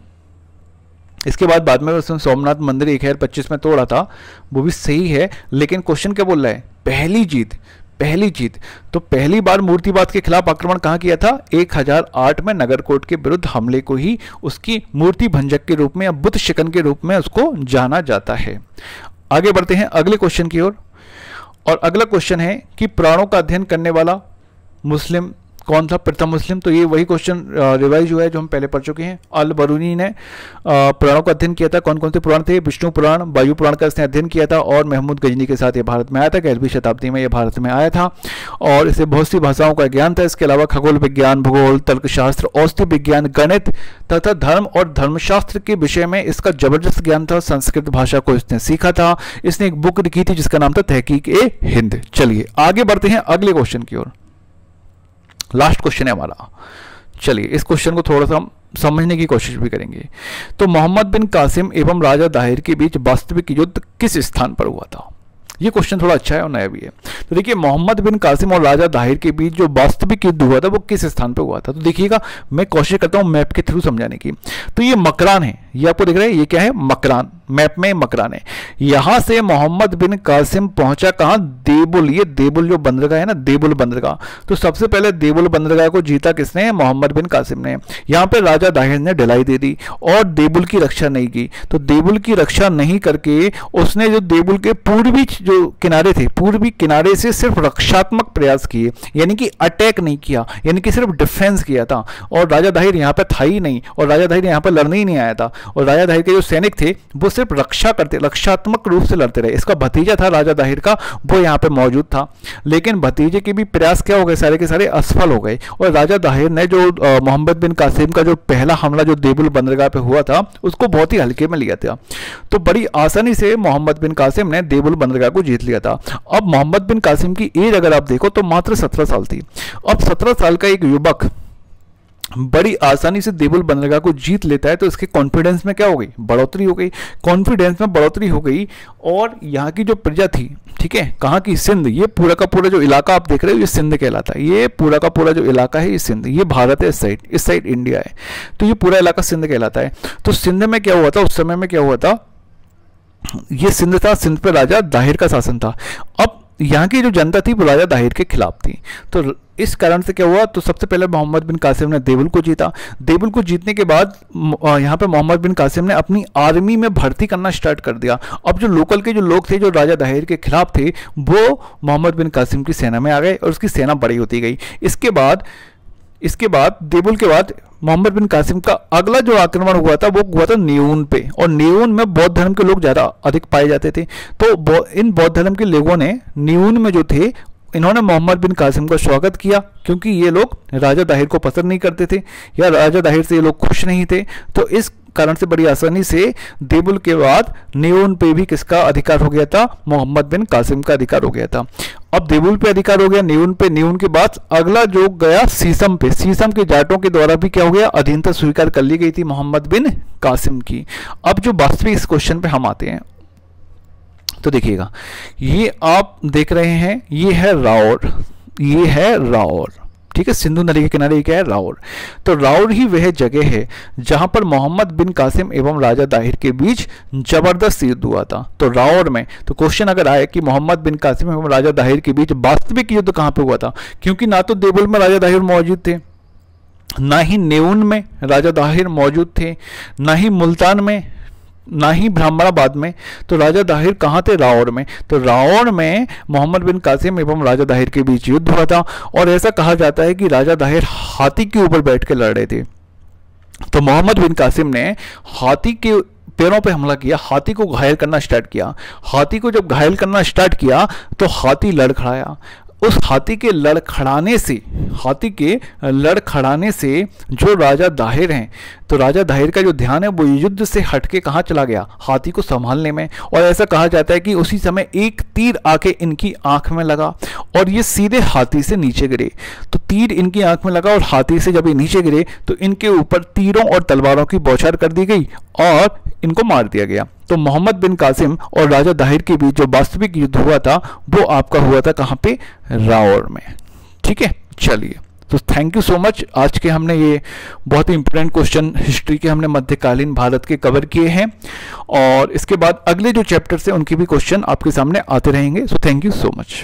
इसके बाद में उसने सोमनाथ मंदिर 1025 में तोड़ा था, वो भी सही है, लेकिन क्वेश्चन क्या बोल रहा है? पहली जीत, पहली जीत। तो पहली बार मूर्तिवाद के खिलाफ आक्रमण कहाँ किया था? 1008 में नगरकोट के विरुद्ध हमले को ही उसकी मूर्ति भंजक के रूप में या बुत शिकन के रूप में उसको जाना जाता है। आगे बढ़ते हैं अगले क्वेश्चन की ओर। और अगला क्वेश्चन है कि पुराणों का अध्ययन करने वाला मुस्लिम कौन था? प्रथम मुस्लिम। तो ये वही क्वेश्चन रिवाइज हुआ है जो हम पहले पढ़ चुके हैं। अल बरूनी ने पुराणों का अध्ययन किया था। कौन कौन से पुराण थे? विष्णु पुराण, वायु पुराण का इसने अध्ययन किया था और महमूद गजनी के साथ ये भारत में आया था। 11वीं शताब्दी में ये भारत में आया था और इसे बहुत सी भाषाओं का ज्ञान था। इसके अलावा खगोल विज्ञान, भूगोल, तर्कशास्त्र, औषधि विज्ञान, गणित तथा धर्म और धर्मशास्त्र के विषय में इसका जबरदस्त ज्ञान था। संस्कृत भाषा को इसने सीखा था। इसने एक बुक लिखी थी जिसका नाम था तहकीक-ए-हिंद। चलिए आगे बढ़ते हैं अगले क्वेश्चन की ओर। लास्ट क्वेश्चन है हमारा। चलिए इस क्वेश्चन को थोड़ा सा समझने की कोशिश भी करेंगे। तो मोहम्मद बिन कासिम एवं राजा दाहिर के बीच वास्तविक युद्ध किस स्थान पर हुआ था? ये क्वेश्चन थोड़ा अच्छा है और नया भी है। तो देखिए मोहम्मद बिन कासिम और राजा दाहिर के बीच जो वास्तविक युद्ध हुआ था वो किस स्थान पर हुआ था? तो देखिएगा मैं कोशिश करता हूँ मैप के थ्रू समझाने की। तो ये मकरान है, ये आपको दिख रहा है, ये क्या है? मकरान। मैप में मकराने। यहां से मोहम्मद बिन कासिम पहुंचा कहां, देबुल। ये देबुल जो बंदरगाह है ना, देबुल बंदरगाह, तो सबसे पहले देबुल बंदरगाह को जीता किसने, मोहम्मद बिन कासिम ने। यहां पे राजा दाहिर ने ढिलाई दे दी और देबुल की रक्षा नहीं की। तो देबुल की रक्षा नहीं करके उसने जो देबुल के पूर्वी जो किनारे थे, पूर्वी किनारे से सिर्फ रक्षात्मक प्रयास किए, यानी कि अटैक नहीं किया, यानी कि सिर्फ डिफेंस किया था। और राजा दाहिर यहाँ पे था ही नहीं, और राजा दाहिर यहाँ पर लड़ने ही नहीं आया था। और राजा दाहिर के जो सैनिक थे वो सिर्फ रक्षा करते, रक्षात्मक रूप से लड़ते रहे। इसका भतीजा था राजा दाहिर का, वो यहाँ पे मौजूद था, लेकिन भतीजे के भी प्रयास क्या हो गए, सारे के सारे असफल हो गए। और राजा दाहिर ने जो मोहम्मद बिन कासिम का जो पहला हमला जो देबुल बंदरगाह पे हुआ था उसको बहुत ही हल्के में लिया था। तो बड़ी आसानी से मोहम्मद बिन कासिम ने देबुल बंदरगाह को जीत लिया था। अब मोहम्मद बिन कासिम की एज अगर आप देखो तो मात्र 17 साल थी। अब 17 साल का एक युवक बड़ी आसानी से देबुल बंदरगाह को जीत लेता है, तो इसके कॉन्फिडेंस में क्या हो गई, बढ़ोतरी हो गई। कॉन्फिडेंस में बढ़ोतरी हो गई और यहाँ की जो प्रजा थी, ठीक है, कहाँ की, सिंध। ये पूरा का पूरा जो इलाका आप देख रहे हो ये सिंध कहलाता है। ये पूरा का पूरा जो इलाका है ये सिंध, ये भारत है, इस साइड इंडिया है, तो ये पूरा इलाका सिंध कहलाता है। तो सिंध में क्या हुआ था, उस समय में क्या हुआ था, ये सिंध था, सिंध पे राजा दाहिर का शासन था। अब यहाँ की जो जनता थी वो राजा दाहिर के खिलाफ थी। तो इस कारण से क्या हुआ, तो सबसे पहले मोहम्मद बिन कासिम ने देबुल को जीता। देबुल को जीतने के बाद यहाँ पे मोहम्मद बिन कासिम ने अपनी आर्मी में भर्ती करना स्टार्ट कर दिया। अब जो लोकल के जो लोग थे जो राजा दाहिर के खिलाफ थे वो मोहम्मद बिन कासिम की सेना में आ गए और उसकी सेना बड़ी होती गई। इसके बाद देबुल के बाद मोहम्मद बिन कासिम का अगला जो आक्रमण हुआ था वो हुआ था न्यून पे, और न्यून में बौद्ध धर्म के लोग ज़्यादा अधिक पाए जाते थे। तो इन बौद्ध धर्म के लोगों ने न्यून में जो थे इन्होंने मोहम्मद बिन कासिम का स्वागत किया, क्योंकि ये लोग राजा दाहिर को पसंद नहीं करते थे या राजा दाहिर से ये लोग खुश नहीं थे। तो इस कारण से बड़ी आसानी से देबुल के बाद न्यून पे भी किसका अधिकार हो गया था, मोहम्मद बिन कासिम का अधिकार हो गया था। अब देबुल पे अधिकार हो गया, न्यून पे, न्यून के बाद अगला जो गया सीसम पे। सीसम के जाटों के द्वारा भी क्या हो गया, अधीनता स्वीकार कर ली गई थी मोहम्मद बिन कासिम की। अब जो वास्तविक इस क्वेश्चन पे हम आते हैं, तो देखिएगा, ये आप देख रहे हैं, ये है राउर, ये है राउर, ठीक है, सिंधु नदी के किनारे क्या है, राउर। तो राउर ही वह जगह है जहां पर मोहम्मद बिन कासिम एवं राजा दाहिर के बीच जबरदस्त युद्ध हुआ था। तो राउर में, तो क्वेश्चन अगर आए कि मोहम्मद बिन कासिम एवं राजा दाहिर के बीच वास्तविक युद्ध कहां पे हुआ था, क्योंकि ना तो देबुल में राजा दाहिर मौजूद थे, ना ही नेउन में राजा दाहिर मौजूद थे, ना ही मुल्तान में, ना ही ब्राह्मणाबाद में। तो राजा दाहिर कहाँ थे, राउर में। तो राउर में मोहम्मद बिन कासिम एवं राजा दाहिर के बीच युद्ध हुआ था, और ऐसा कहा जाता है कि राजा दाहिर हाथी के ऊपर बैठ के लड़ रहे थे। तो मोहम्मद बिन कासिम ने हाथी के पैरों पे हमला किया, हाथी को घायल करना स्टार्ट किया। हाथी को जब घायल करना स्टार्ट किया तो हाथी लड़खड़ाया। उस हाथी के लड़खड़ाने से जो राजा दाहिर हैं, तो राजा दाहिर का जो ध्यान है वो युद्ध से हटके कहाँ चला गया, हाथी को संभालने में। और ऐसा कहा जाता है कि उसी समय एक तीर आके इनकी आंख में लगा और ये सीधे हाथी से नीचे गिरे। तो तीर इनकी आंख में लगा और हाथी से जब ये नीचे गिरे तो इनके ऊपर तीरों और तलवारों की बौछार कर दी गई और इनको मार दिया गया। तो मोहम्मद बिन कासिम और राजा दाहिर के बीच जो वास्तविक युद्ध हुआ था वो आपका हुआ था कहाँ पे, राउर में। ठीक है, चलिए, तो थैंक यू सो मच। आज के हमने ये बहुत ही इंपॉर्टेंट क्वेश्चन हिस्ट्री के हमने मध्यकालीन भारत के कवर किए हैं, और इसके बाद अगले जो चैप्टर्स हैं उनके भी क्वेश्चन आपके सामने आते रहेंगे। So thank you so much.